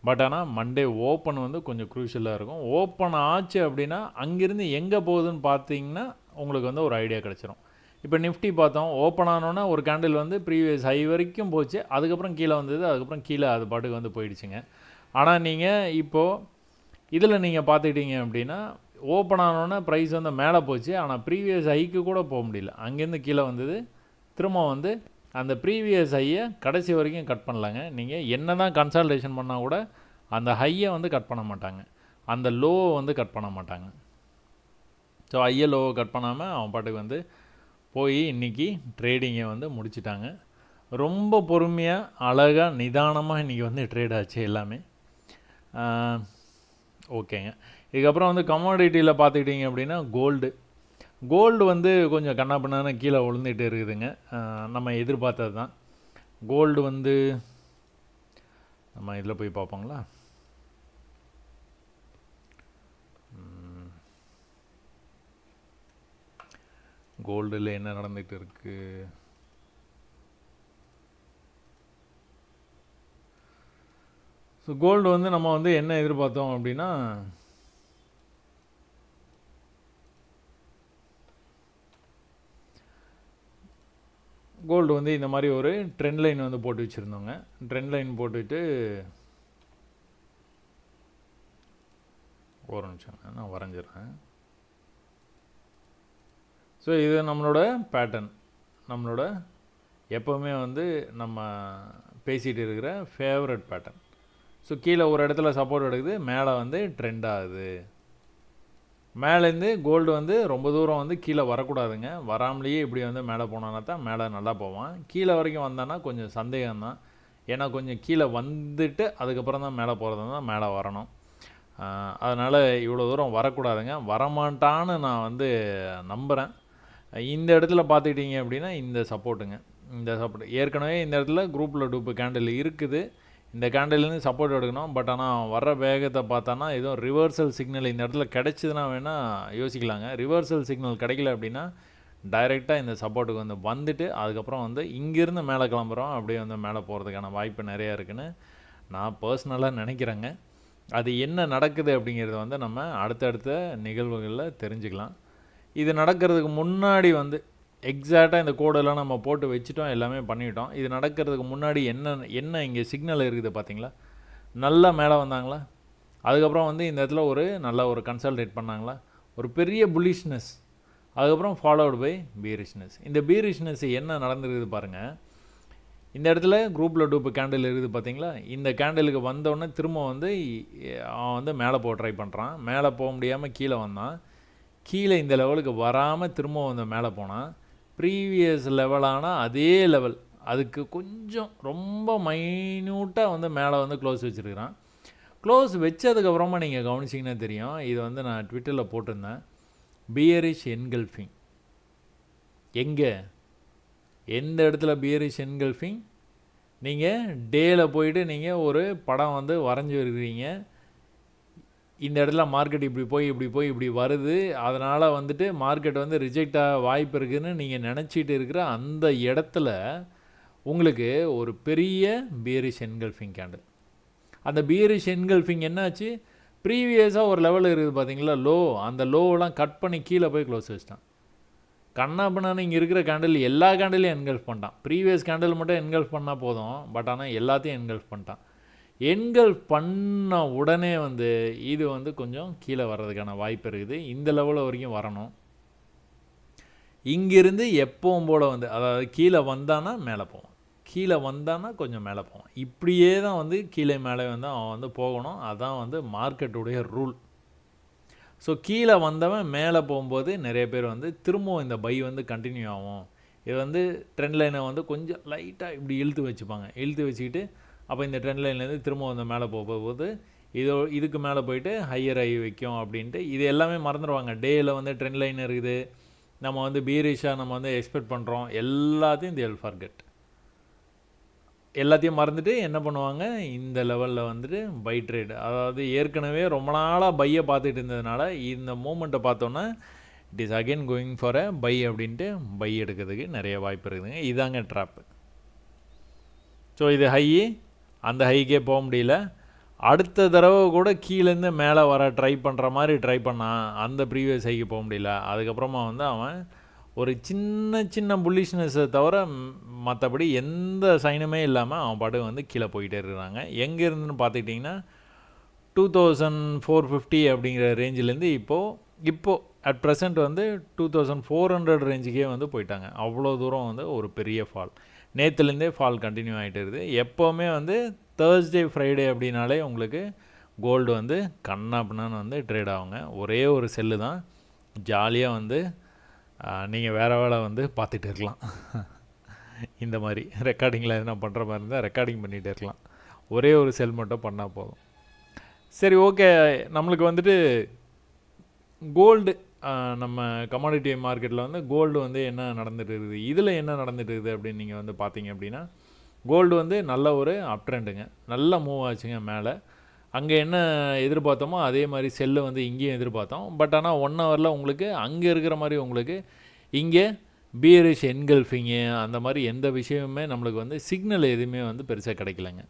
பட் ஆனால் மண்டே ஓப்பன் வந்து கொஞ்சம் க்ரூஷியலாக இருக்கும். ஓப்பன் ஆச்சு அப்படின்னா அங்கேருந்து எங்கே போகுதுன்னு பார்த்தீங்கன்னா உங்களுக்கு வந்து ஒரு ஐடியா கிடச்சிரும். இப்போ நிஃப்டி பார்த்தோம், ஓப்பன் ஆனோன்னா ஒரு கேண்டில் வந்து ப்ரீவியஸ் ஹை வரைக்கும் போச்சு, அதுக்கப்புறம் கீழே வந்தது, அதுக்கப்புறம் கீழே அது பாட்டுக்கு வந்து போயிடுச்சுங்க. ஆனால் நீங்கள் இப்போது இதில் நீங்கள் பார்த்துக்கிட்டீங்க அப்படின்னா ஓப்பன் ஆனோன்னா ப்ரைஸ் வந்து மேலே போச்சு, ஆனால் ப்ரீவியஸ் ஹைக்கு கூட போக முடியல, அங்கேருந்து கீழே வந்தது. திரும்ப வந்து அந்த ப்ரீவியஸ் ஹையை கடைசி வரைக்கும் கட் பண்ணலாங்க. நீங்கள் என்ன தான் கன்சல்டேஷன் பண்ணால் கூட அந்த ஹையை வந்து கட் பண்ண மாட்டாங்க, அந்த லோவை வந்து கட் பண்ண மாட்டாங்க. ஸோ ஹையை லோவை கட் பண்ணாமல் அவன் பாட்டுக்கு வந்து போய் இன்றைக்கி ட்ரேடிங்கை வந்து முடிச்சிட்டாங்க. ரொம்ப பொறுமையாக அழகாக நிதானமாக இன்றைக்கி வந்து ட்ரேட் ஆச்சு எல்லாமே. ஓகேங்க. இதுக்கப்புறம் வந்து கமாடிட்டியில் பார்த்துக்கிட்டிங்க அப்படின்னா கோல்டு வந்து கொஞ்சம் கண்ணாப்பின்னான கீழே விழுந்துகிட்டு இருக்குதுங்க. நம்ம எதிர்பார்த்தது தான். கோல்டு வந்து நம்ம இதில் போய் பார்ப்போங்களா. கோல்டில் என்ன நடந்துகிட்டு இருக்குது? ஸோ கோல்டு வந்து நம்ம வந்து என்ன எதிர்பார்த்தோம் அப்படின்னா கோல்டு வந்து இந்த மாதிரி ஒரு ட்ரெண்ட் லைன் வந்து போட்டு வச்சுருந்தோங்க. ட்ரெண்ட் லைன் போட்டுட்டு ஒரு நிமிஷங்க நான் வரைஞ்சிடுறேன். ஸோ இது நம்மளோட பேட்டர்ன், நம்மளோட எப்போவுமே வந்து நம்ம பேசிகிட்டு இருக்கிற ஃபேவரட் பேட்டர்ன். ஸோ கீழே ஒரு இடத்துல சப்போர்ட் எடுக்குது, மேலே வந்து ட்ரெண்ட் ஆகுது. மேலேருந்து கோல்டு வந்து ரொம்ப தூரம் வந்து கீழே வரக்கூடாதுங்க, வராமலேயே இப்படி வந்து மேலே போனான்னா தான் மேலே நல்லா போவான். கீழே வரைக்கும் வந்தான்னா கொஞ்சம் சந்தேகம்தான், ஏன்னா கொஞ்சம் கீழே வந்துட்டு அதுக்கப்புறம் தான் மேலே போகிறது தான் மேலே வரணும். அதனால் இவ்வளோ தூரம் வரக்கூடாதுங்க. வரமாட்டான்னு நான் வந்து நம்புகிறேன். இந்த இடத்துல பார்த்துக்கிட்டிங்க அப்படின்னா இந்த சப்போர்ட்டுங்க. இந்த சப்போர்ட் ஏற்கனவே இந்த இடத்துல குரூப்பில் டூப்பு கேண்டில் இருக்குது. இந்த கேண்டில்லேருந்து சப்போர்ட் எடுக்கணும். பட் ஆனால் வர்ற வேகத்தை பார்த்தானா எதுவும் ரிவர்சல் சிக்னல் இந்த இடத்துல கிடைச்சிதுன்னா வேணால் யோசிக்கலாங்க. ரிவர்சல் சிக்னல் கிடைக்கல அப்படின்னா டைரெக்டாக இந்த சப்போர்ட்டுக்கு வந்து வந்துட்டு அதுக்கப்புறம் வந்து இங்கேருந்து மேலே கிளம்புறோம், அப்படியே வந்து மேலே போகிறதுக்கான வாய்ப்பு நிறையா இருக்குதுன்னு நான் பர்சனலாக நினைக்கிறேங்க. அது என்ன நடக்குது அப்படிங்கிறத வந்து நம்ம அடுத்தடுத்த நிகழ்வுகளில் தெரிஞ்சுக்கலாம். இது நடக்கிறதுக்கு முன்னாடி வந்து எக்ஸாக்டாக இந்த கோடெல்லாம் நம்ம போட்டு வச்சுட்டோம், எல்லாமே பண்ணிட்டோம். இது நடக்கிறதுக்கு முன்னாடி என்ன இங்கே சிக்னல் இருக்குது பார்த்தீங்களா? நல்லா மேலே வந்தாங்களா? அதுக்கப்புறம் வந்து இந்த இடத்துல நல்ல ஒரு கன்சல்டேட் பண்ணாங்களா? ஒரு பெரிய புல்லிஷ்னஸ், அதுக்கப்புறம் ஃபாலோடு பை பீரிஷ்னஸ். இந்த பீரிஷ்னஸ் என்ன நடந்துருக்குது பாருங்கள். இந்த இடத்துல குரூப்பில் டூப்பு கேண்டில் இருக்குது பார்த்தீங்களா? இந்த கேண்டிலுக்கு வந்தோடனே திரும்ப வந்து அவன் வந்து மேலே போக ட்ரை பண்ணுறான். மேலே போக முடியாமல் கீழே வந்தான். கீழே இந்த லெவலுக்கு வராமல் திரும்ப வந்து மேலே போனால் ப்ரீவியஸ் லெவலான அதே லெவல் அதுக்கு கொஞ்சம் ரொம்ப மைன்யூட்டாக வந்து மேலே வந்து க்ளோஸ் வச்சுருக்கிறான். க்ளோஸ் வச்சதுக்கப்புறமா நீங்கள் கவனிச்சிங்கன்னா தெரியும். இது வந்து நான் ட்விட்டரில் போட்டிருந்தேன். Bearish engulfing. எங்கே எந்த இடத்துல பியரிஷ் என்கல்ஃபிங்? நீங்கள் டேயில் போயிட்டு நீங்கள் ஒரு படம் வந்து வரைஞ்சி இருக்கிறீங்க. இந்த இடத்துல மார்க்கெட் இப்படி போய் இப்படி வருது, அதனால் வந்துட்டு மார்க்கெட் வந்து ரிஜெக்ட் ஆக வாய்ப்பு இருக்குதுன்னு நீங்கள் நினச்சிட்டு இருக்கிற அந்த இடத்துல உங்களுக்கு ஒரு பெரிய பியரிஷ் என்கல்ஃபிங் கேண்டில். அந்த பியரிஷ் என்கல்ஃபிங் என்னாச்சு? ப்ரீவியஸாக ஒரு லெவல் இருக்குது பார்த்தீங்களா, லோ. அந்த லோவெலாம் கட் பண்ணி கீழே போய் க்ளோஸ் வச்சிட்டான். கண்ணாப்பினான்னு இங்கே இருக்கிற கேண்டில் எல்லா கேண்டிலையும் என்கல்ஃப் பண்ணிட்டான். ப்ரீவியஸ் கேண்டில் மட்டும் என்கல்ஃப் பண்ணால் போதும், பட் ஆனால் எல்லாத்தையும் என்கல்ஃப் பண்ணிட்டான். என்கல்ஃப் பண்ண உடனே வந்து இது வந்து கொஞ்சம் கீழே வர்றதுக்கான வாய்ப்பு இருக்குது. இந்த லெவலில் வரைக்கும் வரணும். இங்கிருந்து எப்பவும் போல் வந்து அதாவது கீழே வந்தானா மேலே போவான், கீழே வந்தானா கொஞ்சம் மேலே போவான். இப்படியே தான் வந்து கீழே மேலே வந்து அவன் வந்து போகணும். அதான் வந்து மார்க்கெட்டுடைய ரூல். ஸோ கீழே வந்தவன் மேலே போகும்போது நிறைய பேர் வந்து திரும்பவும் இந்த பை வந்து கண்டினியூ ஆகும். இது வந்து ட்ரெண்ட் லைனை வந்து கொஞ்சம் லைட்டாக இப்படி இழுத்து வச்சுப்பாங்க. இழுத்து வச்சுக்கிட்டு அப்போ இந்த ட்ரெண்ட் லைன்லேருந்து திரும்ப வந்து மேலே போகும்போது இதுக்கு மேலே போயிட்டு ஹையர் ஆகி வைக்கும் அப்படின்ட்டு இது எல்லாமே மறந்துடுவாங்க. டேயில் வந்து ட்ரெண்ட் லைன் இருக்குது, நம்ம வந்து பீரிஷாக நம்ம வந்து எக்ஸ்பெக்ட் பண்ணுறோம், எல்லாத்தையும் தேல் ஃபர்கெட். எல்லாத்தையும் மறந்துட்டு என்ன பண்ணுவாங்க, இந்த லெவலில் வந்துட்டு பை ட்ரேடு, அதாவது ஏற்கனவே ரொம்ப நாளாக பையை பார்த்துட்டு இருந்ததுனால இந்த மூமெண்ட்டை பார்த்தோன்னா it is again going for a buy அப்படின்ட்டு பை எடுக்கிறதுக்கு நிறைய வாய்ப்பு இருக்குதுங்க. இதாங்க ட்ராப்பு. ஸோ இது ஹை, அந்த ஹைக்கே போக முடியல. அடுத்த தடவை கூட கீழேருந்து மேலே வர ட்ரை பண்ணுற மாதிரி ட்ரை பண்ணான், அந்த ப்ரீவியஸ் ஹைக்கு போக முடியல. அதுக்கப்புறமா வந்து அவன் ஒரு சின்ன புல்லிஷ்னஸை தவிர மற்றபடி எந்த சைனுமே இல்லாமல் அவன் பாட்டு வந்து கீழே போயிட்டே இருக்கிறாங்க. எங்கே இருந்துன்னு பார்த்துக்கிட்டிங்கன்னா 2450 அப்படிங்கிற ரேஞ்சிலேருந்து இப்போது அட் ப்ரெசண்ட் வந்து 2400 ரேஞ்சுக்கே வந்து போயிட்டாங்க. அவ்வளோ தூரம் வந்து ஒரு பெரிய ஃபால். நேற்றுலேருந்தே ஃபால் கண்டினியூ ஆகிட்டு இருக்குது. எப்போவுமே வந்து தேர்ஸ்டே ஃப்ரைடே அப்படின்னாலே உங்களுக்கு கோல்டு வந்து கண்ணாப்பின்னான்னு வந்து ட்ரேட் ஆகுங்க. ஒரே ஒரு செல்லு தான், ஜாலியாக வந்து நீங்கள் வேறு வேலை வந்து பார்த்துட்டு இருக்கலாம். இந்த மாதிரி ரெக்கார்டிங்கில் எதுனா பண்ணுற மாதிரி இருந்தால் ரெக்கார்டிங் பண்ணிகிட்டே இருக்கலாம். ஒரே ஒரு செல் மட்டும் பண்ணால் போதும். சரி, ஓகே. நம்மளுக்கு வந்துட்டு கோல்டு, நம்ம கமாடிட்டி மார்க்கெட்டில் வந்து கோல்டு வந்து என்ன நடந்துட்டு இருக்குது, இதில் என்ன நடந்துட்டு இருக்குது அப்படின்னு நீங்கள் வந்து பார்த்தீங்க அப்படின்னா, கோல்டு வந்து நல்ல ஒரு அப் ட்ரெண்டுங்க, நல்லா மூவ் ஆச்சுங்க மேலே. அங்கே என்ன எதிர்பார்த்தோமோ அதே மாதிரி செல்லு வந்து இங்கேயும் எதிர்பார்த்தோம். பட் ஆனால் 1 ஹவரில் உங்களுக்கு அங்கே இருக்கிற மாதிரி உங்களுக்கு இங்கே பியரிஷ் என்கல்ஃபிங்கு அந்த மாதிரி எந்த விஷயமுமே நம்மளுக்கு வந்து சிக்னல் எதுவுமே வந்து பெருசாக கிடைக்கலங்க.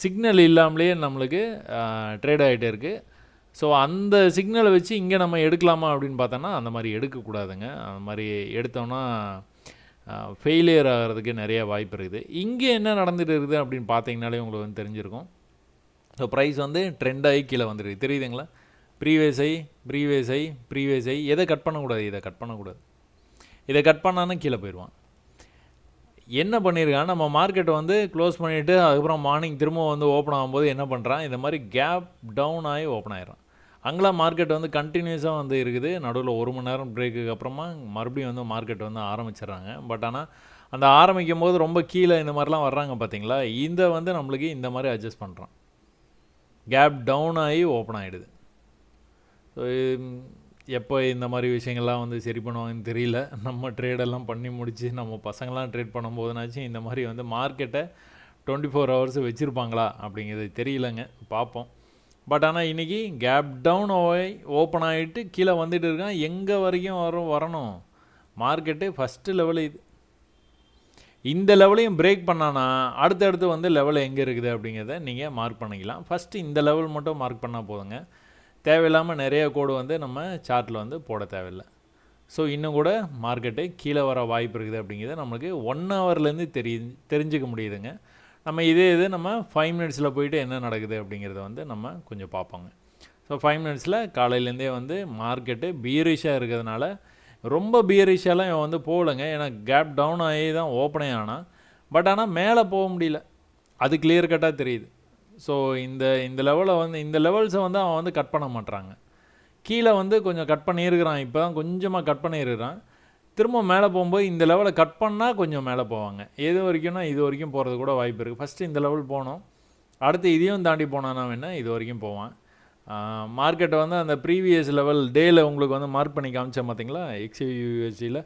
சிக்னல் இல்லாமலே நம்மளுக்கு ட்ரேட் ஆகிட்டே இருக்குது. ஸோ அந்த சிக்னலை வச்சு இங்கே நம்ம எடுக்கலாமா அப்படின்னு பார்த்தோன்னா அந்த மாதிரி எடுக்கக்கூடாதுங்க. அந்த மாதிரி எடுத்தோன்னா ஃபெயிலியர் ஆகிறதுக்கு நிறைய வாய்ப்பு இருக்குது. இங்கே என்ன நடந்துகிட்டு இருக்குது அப்படின்னு பார்த்தீங்கனாலே உங்களுக்கு வந்து தெரிஞ்சிருக்கும். ஸோ ப்ரைஸ் வந்து ட்ரெண்ட் ஆகி கீழே வந்துடுது, தெரியுதுங்களா? ப்ரீவியஸ் ஐ எதை கட் பண்ணக்கூடாது, இதை கட் பண்ணக்கூடாது. இதை கட் பண்ணாலும் கீழே போயிடுவான். என்ன பண்ணியிருக்கான், நம்ம மார்க்கெட்டை வந்து க்ளோஸ் பண்ணிவிட்டு அதுக்கப்புறம் மார்னிங் திரும்ப வந்து ஓப்பன் ஆகும்போது என்ன பண்ணுறான், இந்த மாதிரி கேப் டவுன் ஆகி ஓப்பன் ஆகிடுறான். அங்கெல்லாம் மார்க்கெட் வந்து கண்டினியூஸாக வந்து இருக்குது. நடுவில் 1 மணி நேரம் பிரேக்குக்கு அப்புறமா மறுபடியும் வந்து மார்க்கெட் வந்து ஆரம்பிச்சிடுறாங்க. பட் ஆனால் அந்த ஆரம்பிக்கும் போது ரொம்ப கீழே இந்த மாதிரிலாம் வர்றாங்க பார்த்தீங்களா, இதை வந்து நம்மளுக்கு இந்த மாதிரி அட்ஜஸ்ட் பண்ணுறான். கேப் டவுன் ஆகி ஓப்பன் ஆகிடுது. ஸோ எப்போ இந்த மாதிரி விஷயங்கள்லாம் வந்து சரி பண்ணுவாங்கன்னு தெரியல. நம்ம ட்ரேடெல்லாம் பண்ணி முடித்து நம்ம பசங்களாம் ட்ரேட் பண்ணும்போதுனாச்சும் இந்த மாதிரி வந்து மார்க்கெட்டை 24 ஹவர்ஸ் வச்சுருப்பாங்களா அப்படிங்கிறது தெரியலங்க, பார்ப்போம். பட் ஆனால் இன்றைக்கி கேப் டவுன் ஓப்பன் ஆகிட்டு கீழே வந்துட்டு இருக்கான். எங்கே வரைக்கும் வரணும் மார்க்கெட்டு? ஃபஸ்ட்டு லெவலு இது. இந்த லெவலையும் பிரேக் பண்ணானா அடுத்தடுத்து வந்து லெவல் எங்கே இருக்குது அப்படிங்கிறத நீங்கள் மார்க் பண்ணிக்கலாம். ஃபஸ்ட்டு இந்த லெவல் மட்டும் மார்க் பண்ணால் போதுங்க. தேவையில்லாமல் நிறைய கோடு வந்து நம்ம சார்ட்டில் வந்து போட தேவையில்லை. ஸோ இன்னும் கூட மார்க்கெட்டு கீழே வர வாய்ப்பு இருக்குது அப்படிங்கிறத நம்மளுக்கு 1 ஹவர்லேருந்து தெரிஞ்சுக்க முடியுதுங்க. நம்ம இது நம்ம 5 மினிட்ஸில் போயிட்டு என்ன நடக்குது அப்படிங்கிறத வந்து நம்ம கொஞ்சம் பார்ப்போங்க. ஸோ 5 மினிட்ஸில் காலையிலேருந்தே வந்து மார்க்கெட்டு பியரிஷாக இருக்கிறதுனால ரொம்ப பியரிஷாலாம் இவன் வந்து போகலைங்க. ஏன்னா கேப் டவுன் ஆகி தான் ஓப்பனே ஆனால். பட் ஆனால் மேலே போக முடியல, அது கிளியர் கட்டாக தெரியுது. ஸோ இந்த லெவலை வந்து இந்த லெவல்ஸை வந்து அவன் வந்து கட் பண்ண மாட்றாங்க. கீழே வந்து கொஞ்சம் கட் பண்ணியிருக்கிறான், இப்போ தான் கொஞ்சமாக கட் பண்ணியிருக்கிறான். திரும்ப மேலே போகும்போது இந்த லெவலை கட் பண்ணால் கொஞ்சம் மேலே போவாங்க. எது வரைக்கும்னா இது வரைக்கும் போகிறது கூட வாய்ப்பு இருக்குது. ஃபஸ்ட்டு இந்த லெவல் போனோம், அடுத்து இதையும் தாண்டி போனான்னா வேணால் இது வரைக்கும் போவான். மார்க்கெட்டை வந்து அந்த ப்ரீவியஸ் லெவல் டேயில் உங்களுக்கு வந்து மார்க் பண்ணி காமிச்சேன் பார்த்தீங்களா, XUSD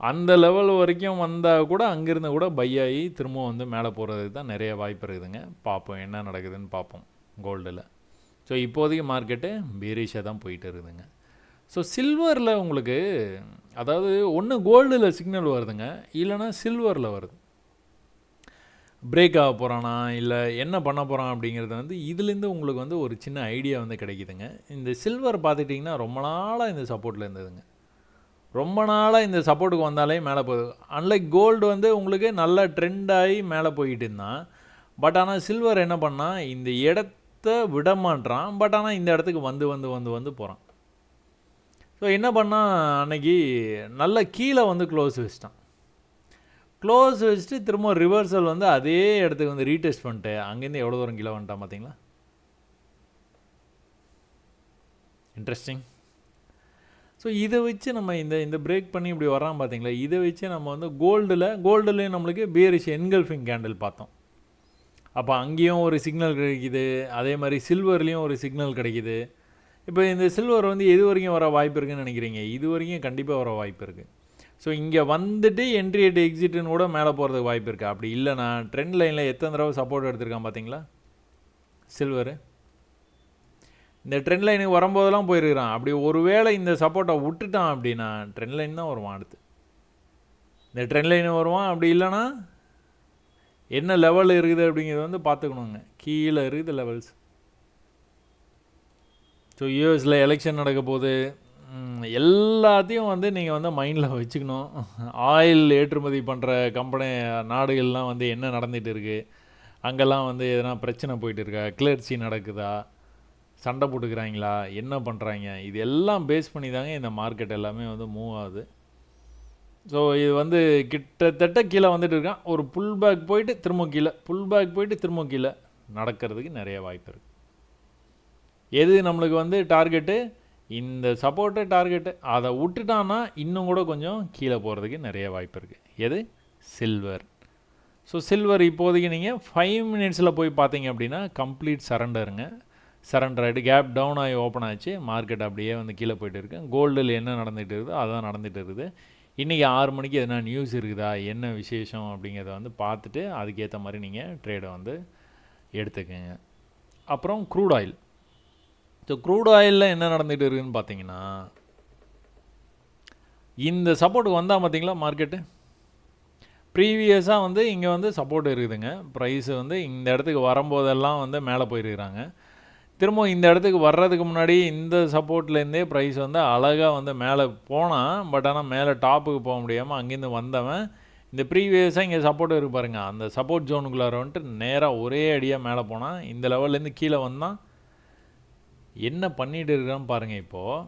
அந்த லெவல் வரைக்கும் வந்தால் கூட அங்கேருந்து கூட பை ஆகி திரும்பவும் வந்து மேலே போகிறதுக்கு தான் நிறைய வாய்ப்பு இருக்குதுங்க. பார்ப்போம் என்ன நடக்குதுன்னு பார்ப்போம் கோல்டில். ஸோ இப்போதைக்கு மார்க்கெட்டு பீரிஷாக தான் போயிட்டு இருக்குதுங்க. ஸோ சில்வரில் உங்களுக்கு அதாவது ஒன்று கோல்டில் சிக்னல் வருதுங்க, இல்லைனா சில்வரில் வருது. பிரேக் ஆக போகிறானா இல்லை என்ன பண்ண போகிறான் அப்படிங்கிறது வந்து இதுலேருந்து உங்களுக்கு வந்து ஒரு சின்ன ஐடியா வந்து கிடைக்குதுங்க. இந்த சில்வர் பார்த்துட்டிங்கன்னா ரொம்ப நாளாக இந்த சப்போர்ட்டில் இருந்ததுங்க. ரொம்ப நாளாக இந்த சப்போர்ட்டுக்கு வந்தாலே மேலே போகுது. அன்லைக் கோல்டு வந்து உங்களுக்கு நல்லா ட்ரெண்ட் ஆகி மேலே போயிட்டு இருந்தான். பட் ஆனால் சில்வர் என்ன பண்ணால் இந்த இடத்த விட மாட்டான். பட் ஆனால் இந்த இடத்துக்கு வந்து வந்து வந்து வந்து போகிறான். ஸோ என்ன பண்ணால் அன்னைக்கு நல்லா கீழே வந்து க்ளோஸ் வச்சிட்டான். க்ளோஸ் வச்சுட்டு திரும்ப ரிவர்சல் வந்து அதே இடத்துக்கு வந்து ரீடெஸ்ட் பண்ணிட்டு அங்கேருந்து எவ்வளோ தூரம் கீழே வந்துட்டான் பார்த்தீங்களா? இன்ட்ரெஸ்டிங். ஸோ இதை வச்சு நம்ம இந்த பிரேக் பண்ணி இப்படி வரான் பார்த்தீங்களா, இதை வச்சு நம்ம வந்து கோல்டுலேயும் நம்மளுக்கு பியரிஷ் என்கல்ஃபிங் கேண்டில் பார்த்தோம். அப்போ அங்கேயும் ஒரு சிக்னல் கிடைக்குது, அதே மாதிரி சில்வர்லேயும் ஒரு சிக்னல் கிடைக்குது. இப்போ இந்த சில்வர் வந்து எது வரைக்கும் வர வாய்ப்பு இருக்குதுன்னு நினைக்கிறீங்க? இது வரைக்கும் கண்டிப்பாக வர வாய்ப்பு இருக்குது. ஸோ இங்கே வந்துட்டு என்ட்ரி அட் எக்ஸிட்டுன்னு கூட மேலே போகிறதுக்கு வாய்ப்பு இருக்குது. அப்படி இல்லைனா ட்ரெண்ட் லைனில் எத்தனை தடவை சப்போர்ட் எடுத்திருக்கான் பார்த்தீங்களா சில்வரு? இந்த ட்ரெண்ட் லைனுக்கு வரும்போதெல்லாம் போயிருக்கிறான். அப்படி ஒருவேளை இந்த சப்போர்ட்டை விட்டுட்டான் அப்படின்னா ட்ரெண்ட் லைன் தான் வருவான். அடுத்து இந்த ட்ரெண்ட் லைன் வருவான். அப்படி இல்லைனா என்ன லெவல் இருக்குது அப்படிங்கிறத வந்து பார்த்துக்கணுங்க. கீழே இருக்குது லெவல்ஸ். ஸோ யூஎஸில் எலெக்ஷன் நடக்க போது எல்லாத்தையும் வந்து நீங்கள் வந்து மைண்டில் வச்சுக்கணும். ஆயில் ஏற்றுமதி பண்ணுற நாடுகள்லாம் வந்து என்ன நடந்துகிட்டு இருக்குது, அங்கெல்லாம் வந்து எதனா பிரச்சனை போயிட்டு இருக்கா, கிளர்ச்சி நடக்குதா, சண்டை போட்டுக்கிறாங்களா, என்ன பண்ணுறாங்க, இது எல்லாம் பேஸ் பண்ணி தாங்க இந்த மார்க்கெட் எல்லாமே வந்து மூவ் ஆகுது. ஸோ இது வந்து கிட்டத்தட்ட கீழே வந்துட்டு இருக்கான். ஒரு புல் பேக் போயிட்டு திரும்ப கீழே, புல் பேக் போயிட்டு திரும்ப கீழே நடக்கிறதுக்கு நிறைய வாய்ப்பு இருக்குது. எது நம்மளுக்கு வந்து டார்கெட்டு, இந்த சப்போர்ட்டு டார்கெட்டு, அதை விட்டுட்டான்னா இன்னும் கூட கொஞ்சம் கீழே போகிறதுக்கு நிறைய வாய்ப்பு இருக்குது. எது? சில்வர். ஸோ சில்வர் இப்போதைக்கு நீங்கள் 5 மினிட்ஸில் போய் பார்த்தீங்க அப்படின்னா கம்ப்ளீட் சரண்டருங்க. சரண்டர் ஆகிட்டு கேப் டவுன் ஆகி ஓப்பன் ஆச்சு. மார்க்கெட் அப்படியே வந்து கீழே போய்ட்டு இருக்கு. கோல்டில் என்ன நடந்துகிட்டு இருக்குதோ அதான் நடந்துகிட்டு இருக்குது. இன்றைக்கி 6 மணிக்கு எதனா நியூஸ் இருக்குதா, என்ன விசேஷம் அப்படிங்கிறத வந்து பார்த்துட்டு அதுக்கேற்ற மாதிரி நீங்கள் ட்ரேடை வந்து எடுத்துக்கங்க. அப்புறம் க்ரூட் ஆயில். ஸோ க்ரூட் ஆயிலில் என்ன நடந்துகிட்டு இருக்குதுன்னு பார்த்தீங்கன்னா, இந்த சப்போர்ட்டுக்கு வந்தால் பார்த்தீங்களா மார்க்கெட்டு ப்ரீவியஸாக வந்து இங்கே வந்து சப்போர்ட் இருக்குதுங்க. ப்ரைஸ் வந்து இந்த இடத்துக்கு வரும்போதெல்லாம் வந்து மேலே போயிருக்கிறாங்க. திரும்ப இந்த இடத்துக்கு வர்றதுக்கு முன்னாடி இந்த சப்போர்ட்லேருந்தே ப்ரைஸ் வந்து அழகாக வந்து மேலே போனான். பட் ஆனால் மேலே டாப்புக்கு போக முடியாமல் அங்கேருந்து வந்தவன் இந்த ப்ரீவியஸாக இங்கே சப்போர்ட் இருக்கு பாருங்கள், அந்த சப்போர்ட் ஜோனுக்குள்ளார வந்துட்டு நேராக ஒரே அடியாக மேலே போனான். இந்த லெவல்லேருந்து கீழே வந்தான். என்ன பண்ணிட்டு இருக்கான்னு பாருங்கள். இப்போது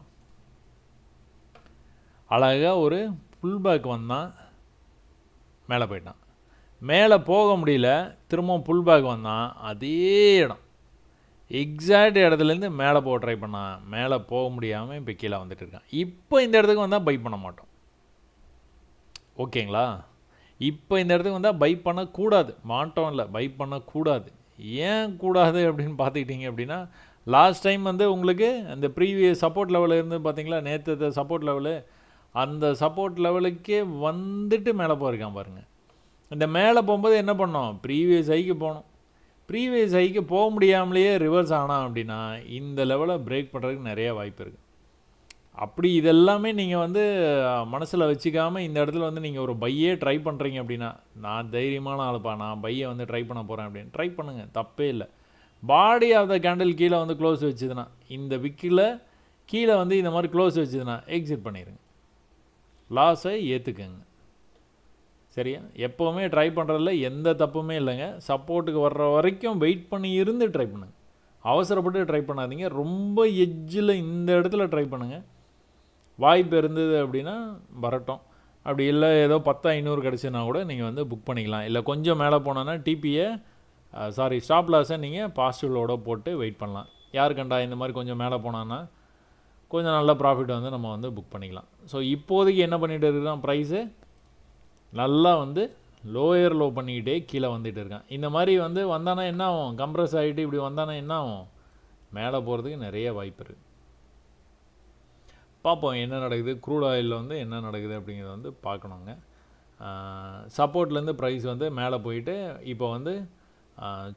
அழகாக ஒரு புல் பேக் வந்தான், மேலே போயிட்டான். மேலே போக முடியல, திரும்பவும் புல் பேக் வந்தான். அதே இடம் எக்ஸாக்ட் இடத்துலேருந்து மேலே போக ட்ரை பண்ணான். மேலே போக முடியாமல் இப்போ கீழே வந்துட்டு இருக்கான். இப்போ இந்த இடத்துக்கு வந்தால் பை பண்ண மாட்டோம். ஓகேங்களா? இப்போ இந்த இடத்துக்கு வந்தால் பை பண்ணக்கூடாது. மாட்டோம் இல்லை, பை பண்ணக்கூடாது. ஏன் கூடாது அப்படின்னு பார்த்துக்கிட்டிங்க அப்படின்னா, லாஸ்ட் டைம் வந்து உங்களுக்கு அந்த ப்ரீவியஸ் சப்போர்ட் லெவலில் இருந்து பார்த்தீங்களா, நேற்று சப்போர்ட் லெவலு, அந்த சப்போர்ட் லெவலுக்கே வந்துட்டு மேலே போயிருக்கான் பாருங்கள். இந்த மேலே போகும்போது என்ன பண்ணோம், ப்ரீவியஸ் ஹைக்கு போகணும். ப்ரீவியஸ் ஹைக்கு போக முடியாமலேயே ரிவர்ஸ் ஆனால் அப்படின்னா இந்த லெவலை பிரேக் பண்ணுறதுக்கு நிறைய வாய்ப்பு இருக்குது. அப்படி இதெல்லாமே நீங்கள் வந்து மனசில் வச்சுக்காமல் இந்த இடத்துல வந்து நீங்கள் ஒரு பையே ட்ரை பண்ணுறீங்க அப்படின்னா, நான் தைரியமான ஆளுப்பா, நான் பையை வந்து ட்ரை பண்ண போகிறேன் அப்படின்னு ட்ரை பண்ணுங்கள், தப்பே இல்லை. பாடி ஆஃப் த கேண்டில் கீழே வந்து க்ளோஸ் வச்சுதுன்னா, இந்த விக்கில் கீழே வந்து இந்த மாதிரி க்ளோஸ் வச்சுதுன்னா எக்ஸிட் பண்ணிடுங்க, லாஸை ஏற்றுக்குங்க. சரியா? எப்போவுமே ட்ரை பண்ணுறதுல எந்த தப்புமே இல்லைங்க. சப்போர்ட்டுக்கு வர்ற வரைக்கும் வெயிட் பண்ணி இருந்து ட்ரை பண்ணுங்கள். அவசரப்பட்டு ட்ரை பண்ணாதீங்க. ரொம்ப எட்ஜில் இந்த இடத்துல ட்ரை பண்ணுங்கள். வாய்ப்பு இருந்தது அப்படின்னா வரட்டும். அப்படி இல்லை ஏதோ 10,500 கிடச்சுன்னா கூட நீங்கள் வந்து புக் பண்ணிக்கலாம். இல்லை கொஞ்சம் மேலே போனோன்னா டிபியை ஸ்டாப் லாஸை நீங்கள் பாசிட்டிவ்லோட போட்டு வெயிட் பண்ணலாம். யார் கண்டா இந்த மாதிரி கொஞ்சம் மேலே போனான்னா கொஞ்சம் நல்ல ப்ராஃபிட் வந்து நம்ம வந்து புக் பண்ணிக்கலாம். ஸோ இப்போதைக்கு என்ன பண்ணிகிட்டு இருக்கிறோம், ப்ரைஸு நல்லா வந்து லோயர் லோ பண்ணிக்கிட்டே கீழே வந்துட்டு இருக்கான். இந்த மாதிரி வந்து வந்தானா என்ன ஆகும், கம்ப்ரஸ் ஆகிட்டு இப்படி வந்தானா என்ன ஆகும், மேலே போகிறதுக்கு நிறைய வாய்ப்பு இருக்குது. பார்ப்போம் என்ன நடக்குது. க்ரூட் ஆயிலில் வந்து என்ன நடக்குது அப்படிங்கிறத வந்து பார்க்கணுங்க. சப்போர்ட்லேருந்து ப்ரைஸ் வந்து மேலே போயிட்டு இப்போ வந்து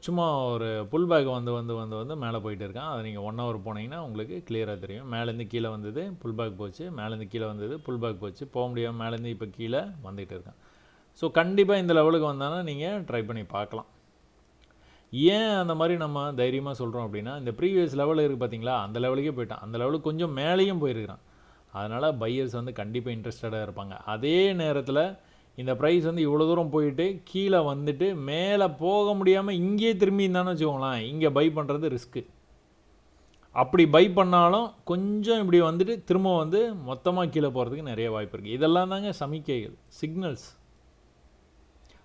சும்மா ஒரு புல் பேக் வந்து மேலே போயிட்டு இருக்கான். அதை நீங்கள் 1 ஹவர் போனீங்கன்னா உங்களுக்கு கிளியராக தெரியும். மேலேருந்து கீழே வந்தது, புல் பேக் போச்சு, மேலேருந்து கீழே வந்தது, புல் பேக் போச்சு, போக முடியாமல் மேலேருந்து இப்போ கீழே வந்துகிட்டு இருக்கான். ஸோ கண்டிப்பாக இந்த லெவலுக்கு வந்தானா நீங்கள் ட்ரை பண்ணி பார்க்கலாம். ஏன் அந்த மாதிரி நம்ம தைரியமாக சொல்கிறோம் அப்படின்னா, இந்த ப்ரீவியஸ் லெவலில் இருக்குது பார்த்தீங்களா, அந்த லெவலுக்கே போயிட்டான், அந்த லெவலுக்கு கொஞ்சம் மேலேயும் போயிருக்கிறான். அதனால் பையர்ஸ் வந்து கண்டிப்பாக இன்ட்ரெஸ்டடாக இருப்பாங்க. அதே நேரத்தில் இந்த ப்ரைஸ் வந்து இவ்வளோ தூரம் போயிட்டு கீழே வந்துட்டு மேலே போக முடியாமல் இங்கேயே திரும்பி இருந்தான்னு வச்சுக்கோங்களேன், இங்கே பை பண்ணுறது ரிஸ்க்கு. அப்படி பை பண்ணாலும் கொஞ்சம் இப்படி வந்துட்டு திரும்ப வந்து மொத்தமாக கீழே போகிறதுக்கு நிறைய வாய்ப்பு இருக்குது. இதெல்லாம் தாங்க சமிக்கைகள், சிக்னல்ஸ்.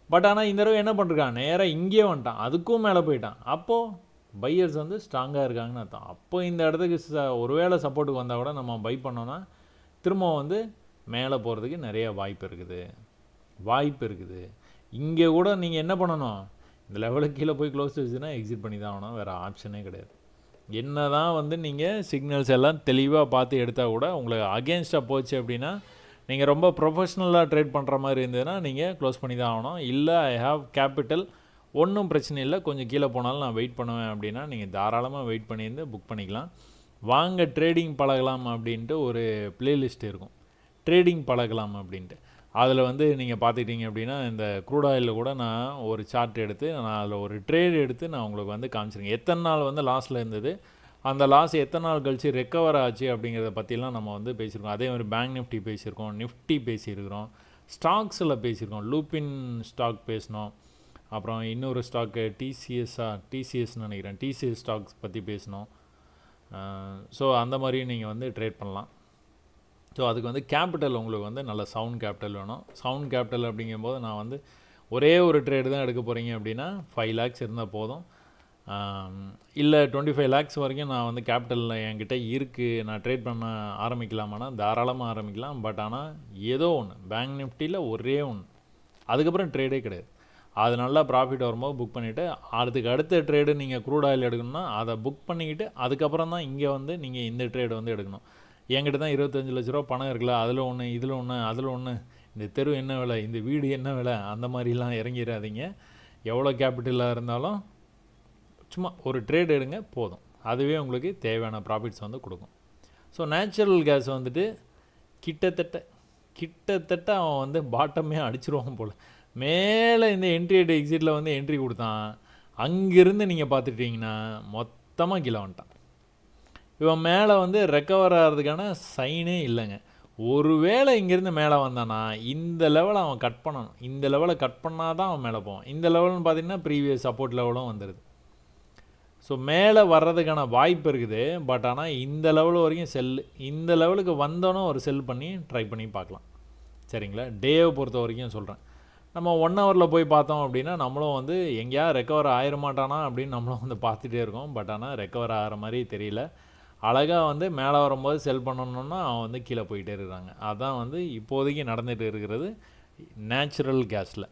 பட் ஆனால் இந்த தடவை என்ன பண்ணிருக்கான், நேராக இங்கேயே வந்துட்டான், அதுக்கும் மேலே போயிட்டான். அப்போது பையர்ஸ் வந்து ஸ்ட்ராங்காக இருக்காங்கன்னு அர்த்தம். அப்போ இந்த இடத்துக்கு ஒருவேளை சப்போர்ட்டுக்கு வந்தால் கூட நம்ம பை பண்ணோன்னா திரும்ப வந்து மேலே போகிறதுக்கு நிறைய வாய்ப்பு இருக்குது. இங்கே கூட நீங்கள் என்ன பண்ணணும், இந்த லெவலுக்கு கீழே போய் க்ளோஸ் வச்சுன்னா எக்ஸிட் பண்ணி தான் ஆகணும், வேறு ஆப்ஷனே கிடையாது. என்ன தான் வந்து நீங்கள் சிக்னல்ஸ் எல்லாம் தெளிவாக பார்த்து எடுத்தால் கூட உங்களுக்கு அகேன்ஸ்டாக போச்சு அப்படின்னா, நீங்கள் ரொம்ப ப்ரொஃபஷ்னலாக ட்ரேட் பண்ணுற மாதிரி இருந்ததுன்னா நீங்கள் க்ளோஸ் பண்ணி தான் ஆகணும். இல்லை ஐ ஹாவ் கேபிட்டல், ஒன்றும் பிரச்சனை இல்லை, கொஞ்சம் கீழே போனாலும் நான் வெயிட் பண்ணுவேன் அப்படின்னா நீங்கள் தாராளமாக வெயிட் பண்ணியிருந்து புக் பண்ணிக்கலாம். வாங்க ட்ரேடிங் பழகலாம் அப்படின்ட்டு ஒரு பிளேலிஸ்ட் இருக்கும், ட்ரேடிங் பழகலாம் அப்படின்ட்டு. அதில் வந்து நீங்கள் பார்த்துக்கிட்டீங்க அப்படின்னா இந்த க்ரூட் ஆயிலில் கூட நான் ஒரு சார்ட் எடுத்து நான் அதில் ஒரு ட்ரேட் எடுத்து நான் உங்களுக்கு வந்து காமிச்சிருக்கேன். எத்தனை நாள் வந்து லாஸில் இருந்தது, அந்த லாஸ் எத்தனை நாள் கழிச்சு ரெக்கவர் ஆச்சு அப்படிங்கிறத பற்றிலாம் நம்ம வந்து பேசியிருக்கோம். அதே மாதிரி பேங்க் நிஃப்டி பேசியிருக்கோம், நிஃப்டி பேசியிருக்கிறோம், ஸ்டாக்ஸில் பேசியிருக்கோம், லூப்பின் ஸ்டாக் பேசினோம், அப்புறம் இன்னொரு ஸ்டாக்கு டிசிஎஸ்ன்னு நினைக்கிறேன், டிசிஎஸ் ஸ்டாக்ஸ் பற்றி பேசினோம். ஸோ அந்த மாதிரியும் நீங்கள் வந்து ட்ரேட் பண்ணலாம். ஸோ அதுக்கு வந்து கேபிட்டல் உங்களுக்கு வந்து நல்ல சவுண்ட் கேபிட்டல் வேணும். சவுண்ட் கேபிட்டல் அப்படிங்கும்போது நான் வந்து ஒரே ஒரு ட்ரேடு தான் எடுக்க போகிறீங்க அப்படின்னா 5 lakhs இருந்தால் போதும். இல்லை 25 lakhs வரைக்கும் நான் வந்து கேபிட்டலில் என்கிட்ட இருக்குது, நான் ட்ரேட் பண்ண ஆரம்பிக்கலாமான்னா தாராளமாக ஆரம்பிக்கலாம். பட் ஆனால் ஏதோ ஒன்று பேங்க் நிஃப்டியில் ஒரே ஒன்று, அதுக்கப்புறம் ட்ரேடே கிடையாது. அது நல்லா ப்ராஃபிட் வரும்போது புக் பண்ணிவிட்டு அதுக்கு அடுத்த ட்ரேடு நீங்கள் க்ரூட் ஆயில் எடுக்கணும்னா அதை புக் பண்ணிக்கிட்டு அதுக்கப்புறம் தான் இங்கே வந்து நீங்கள் இந்த ட்ரேடு வந்து எடுக்கணும். என்கிட்ட தான் 25 லட்ச ரூபா பணம் இருக்குல்ல, அதில் ஒன்று இதில் ஒன்று அதில் ஒன்று, இந்த தெரு என்ன விலை, இந்த வீடு என்ன விலை, அந்த மாதிரிலாம் இறங்கிடாதீங்க. எவ்வளோ கேபிட்டலாக இருந்தாலும் சும்மா ஒரு ட்ரேட் எடுங்க போதும், அதுவே உங்களுக்கு தேவையான ப்ராஃபிட்ஸ் வந்து கொடுக்கும். ஸோ நேச்சுரல் கேஸ் வந்துட்டு கிட்டத்தட்ட அவன் வந்து பாட்டமே அடிச்சிருவான் போல். மேலே இந்த என்ட்ரி அட் எக்ஸிட்டில் வந்து என்ட்ரி கொடுத்தான், அங்கேருந்து நீங்கள் பார்த்துட்டிங்கன்னா மொத்தமாக கீழே வந்துட்டான். இவன் மேலே வந்து ரெக்கவர் ஆகிறதுக்கான சைனே இல்லைங்க. ஒருவேளை இங்கேருந்து மேலே வந்தானா இந்த லெவலை அவன் கட் பண்ணணும், இந்த லெவலை கட் பண்ணால் தான் அவன் மேலே போவான். இந்த லெவல்னு பார்த்தீங்கன்னா ப்ரீவியஸ் சப்போர்ட் லெவலும் வந்துடுது. ஸோ மேலே வர்றதுக்கான வாய்ப்பு இருக்குது. பட் ஆனால் இந்த லெவல் வரைக்கும் செல்லு, இந்த லெவலுக்கு வந்தோன்னே ஒரு செல் பண்ணி ட்ரை பண்ணி பார்க்கலாம். சரிங்களா, டேவை பொறுத்த வரைக்கும் சொல்கிறேன். நம்ம 1 ஹவரில் போய் பார்த்தோம் அப்படின்னா நம்மளும் வந்து எங்கேயா ரெக்கவர் ஆயிட மாட்டானா அப்படின்னு நம்மளும் வந்து பார்த்துட்டே இருக்கோம். பட் ஆனால் ரெக்கவர் ஆகிற மாதிரி தெரியல. அழகாக வந்து மேலே வரும்போது செல் பண்ணணுன்னா அவன் வந்து கீழே போயிட்டே இருக்கிறாங்க. அதுதான் வந்து இப்போதைக்கு நடந்துகிட்டு இருக்கிறது நேச்சுரல் கேஸில்.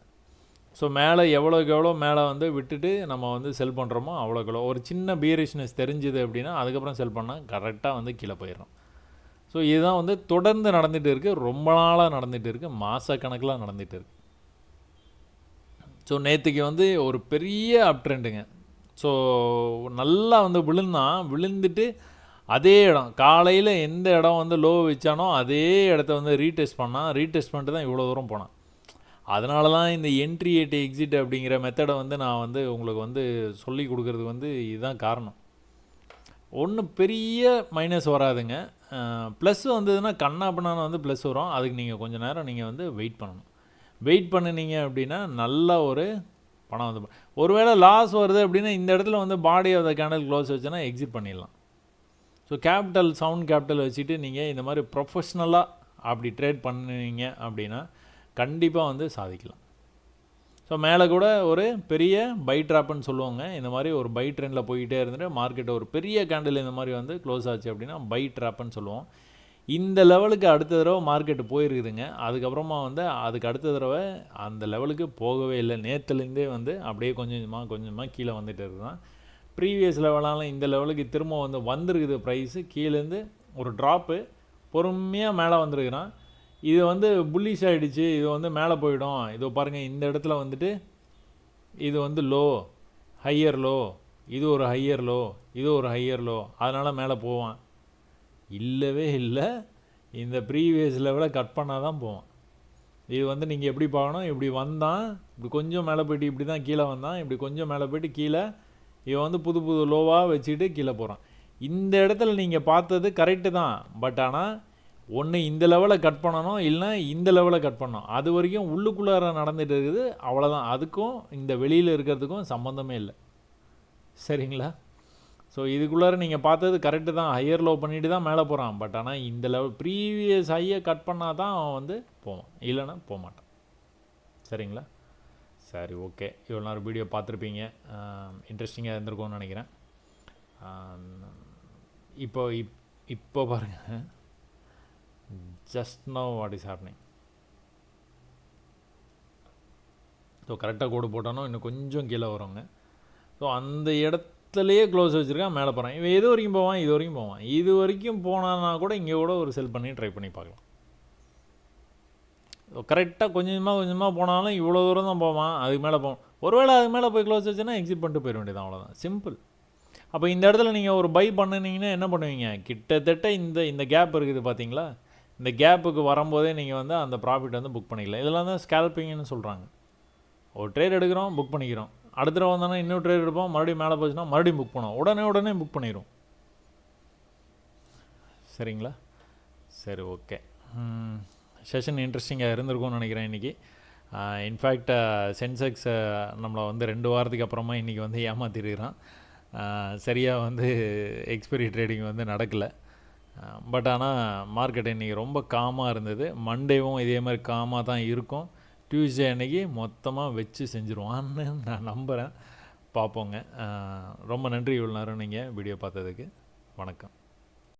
ஸோ மேலே எவ்வளோக்கு எவ்வளோ மேலே வந்து விட்டுட்டு நம்ம வந்து செல் பண்ணுறோமோ அவ்வளோக்கு எவ்வளோ ஒரு சின்ன பியரிஷ்னஸ் தெரிஞ்சுது அப்படின்னா அதுக்கப்புறம் செல் பண்ணால் கரெக்டாக வந்து கீழே போயிடும். ஸோ இதுதான் வந்து தொடர்ந்து நடந்துகிட்டு இருக்குது, ரொம்ப நாளாக நடந்துகிட்டு இருக்குது, மாதக்கணக்கில் நடந்துகிட்டு இருக்குது. ஸோ நேற்றுக்கு வந்து ஒரு பெரிய அப் ட்ரெண்டுங்க. ஸோ நல்லா வந்து விழுந்துட்டு அதே இடம் காலையில் எந்த இடம் வந்து லோ வச்சானோ அதே இடத்த வந்து ரீடெஸ்ட் பண்ணிட்டு தான் இவ்வளோ தூரம் போனான். அதனால தான் இந்த என்ட்ரி எட் எக்ஸிட் அப்படிங்கிற மெத்தடை வந்து நான் வந்து உங்களுக்கு வந்து சொல்லி கொடுக்குறது வந்து இதுதான் காரணம். ஒன்றும் பெரிய மைனஸ் வராதுங்க, ப்ளஸ் வந்ததுன்னா கண்ணாப்பண்ணான வந்து ப்ளஸ் வரும். அதுக்கு நீங்கள் கொஞ்சம் நேரம் நீங்கள் வந்து வெயிட் பண்ணணும். வெயிட் பண்ணினீங்க அப்படின்னா நல்ல ஒரு பணம் வந்து ஒருவேளை லாஸ் வருது அப்படின்னா இந்த இடத்துல வந்து body of the candle close வச்சுன்னா எக்ஸிட் பண்ணிடலாம். ஸோ சவுண்ட் கேபிட்டல் வச்சுட்டு நீங்கள் இந்த மாதிரி ப்ரொஃபஷ்னலாக அப்படி ட்ரேட் பண்ணுவீங்க அப்படின்னா கண்டிப்பாக வந்து சாதிக்கலாம். ஸோ மேலே கூட ஒரு பெரிய பை ட்ராப்னு சொல்லுவாங்க. இந்த மாதிரி ஒரு பை ட்ரெண்டில் போய்கிட்டே இருந்துட்டு மார்க்கெட்டை ஒரு பெரிய கேண்டில் இந்த மாதிரி வந்து க்ளோஸ் ஆச்சு அப்படின்னா பை ட்ராப்னு சொல்லுவோம். இந்த லெவலுக்கு அடுத்த தடவை மார்க்கெட்டு போயிருக்குதுங்க. அதுக்கப்புறமா வந்து அதுக்கு அடுத்த தடவை அந்த லெவலுக்கு போகவே இல்லை. நேற்றுலேருந்தே வந்து அப்படியே கொஞ்சமாக கீழே வந்துட்டு இருக்குதான். ப்ரீவியஸ் லெவலால் இந்த லெவலுக்கு திரும்ப வந்து வந்திருக்குது ப்ரைஸு. கீழேருந்து ஒரு ட்ராப்பு பொறுமையாக மேலே வந்திருக்குறான். இது வந்து புல்லிஷ் ஆகிடுச்சு, இது வந்து மேலே போயிடும். இதோ பாருங்கள், இந்த இடத்துல வந்துட்டு இது வந்து லோ, ஹையர் லோ, இது ஒரு ஹையர் லோ, இது ஒரு ஹையர் லோ, அதனால் மேலே போவான். இல்லவே இல்லை, இந்த ப்ரீவியஸ் லெவலை கட் பண்ணால் தான் போவான். இது வந்து நீங்கள் எப்படி பார்க்கணும், இப்படி வந்தான், இப்படி கொஞ்சம் மேலே போய்ட்டு இப்படி தான் கீழே வந்தான், இப்படி கொஞ்சம் மேலே போய்ட்டு கீழே இவன் வந்து புது லோவாக வச்சுக்கிட்டு கீழே போகிறான். இந்த இடத்துல நீங்கள் பார்த்தது கரெக்டு தான், பட் ஆனால் ஒன்று இந்த லெவலை கட் பண்ணணும், இல்லைனா இந்த லெவலை கட் பண்ணணும். அது வரைக்கும் உள்ளுக்குள்ளார நடந்துகிட்டு இருக்குது, அவ்வளோதான். அதுக்கும் இந்த வெளியில் இருக்கிறதுக்கும் சம்மந்தமே இல்லை, சரிங்களா? ஸோ இதுக்குள்ளார நீங்கள் பார்த்தது கரெக்டு தான், ஹையர் லோ பண்ணிட்டு தான் மேலே போகிறான். பட் ஆனால் இந்த லெவல் ப்ரீவியஸ் ஹையை கட் பண்ணால் தான் அவன் வந்து போவான், இல்லைன்னா போக மாட்டான், சரிங்களா? சரி, ஓகே. இவ்வளோ நேரம் வீடியோ பார்த்துருப்பீங்க, இன்ட்ரெஸ்டிங்காக இருந்திருக்கும்னு நினைக்கிறேன். இப்போ பாருங்கள், just know what is happening. So கரெக்டாக கோடு போட்டானோ இன்னும் கொஞ்சம் கீழே வருவாங்க. ஸோ அந்த இடத்துலையே க்ளோஸ் வச்சுருக்கான், மேலே போகிறான். இவன் எது வரைக்கும் போவான், இது வரைக்கும் போனான்னா கூட இங்கே கூட ஒரு செல் பண்ணி ட்ரை பண்ணி பார்க்கலாம். கரெக்டாக கொஞ்சமாக போனாலும் இவ்வளோ தூரம் தான் போவான், அதுக்கு மேலே போவான். ஒருவேளை அதுக்கு மேலே போய் க்ளோஸ் வச்சுன்னா எக்ஸிட் பண்ணிட்டு போயிட வேண்டியதான், அவ்வளோதான், சிம்பிள். அப்போ இந்த இடத்துல நீங்கள் ஒரு பை பண்ணினீங்கன்னா என்ன பண்ணுவீங்க, கிட்டத்தட்ட இந்த கேப் இருக்குது பார்த்தீங்களா, இந்த கேப்புக்கு வரும்போதே நீங்கள் வந்து அந்த ப்ராஃபிட் வந்து புக் பண்ணிக்கலாம். இதெல்லாம் தான் ஸ்கேல்பிங்னு சொல்கிறாங்க. ஒரு ட்ரேட் எடுக்கிறோம், புக் பண்ணிக்கிறோம், அடுத்த தடவை வந்தோன்னா இன்னொரு ட்ரேட் எடுப்போம், மறுபடியும் மேலே போச்சுன்னா மறுபடியும் புக் பண்ணுவோம், உடனே புக் பண்ணிடும், சரிங்களா? சரி, ஓகே. செஷன் இன்ட்ரெஸ்டிங்காக இருந்திருக்கும்னு நினைக்கிறேன் இன்றைக்கி. இன்ஃபேக்ட் சென்செக்ஸ் நம்மளை வந்து 2 வாரத்துக்கு அப்புறமா இன்றைக்கி வந்து ஏமாற்றிருக்கிறான். சரியாக வந்து எக்ஸ்பைரி ட்ரேடிங் வந்து நடக்கலை. பட் ஆனால் மார்க்கெட் இன்றைக்கி ரொம்ப காமாக இருந்தது. மண்டேவும் இதே மாதிரி காமாக தான் இருக்கும். டியூஸ்டே அன்றைக்கி மொத்தமாக வச்சு செஞ்சுருவான்னு நான் நம்புகிறேன். பார்ப்போங்க. ரொம்ப நன்றி இவ்வளோ நேரம் நீங்கள் வீடியோ பார்த்ததுக்கு. வணக்கம்.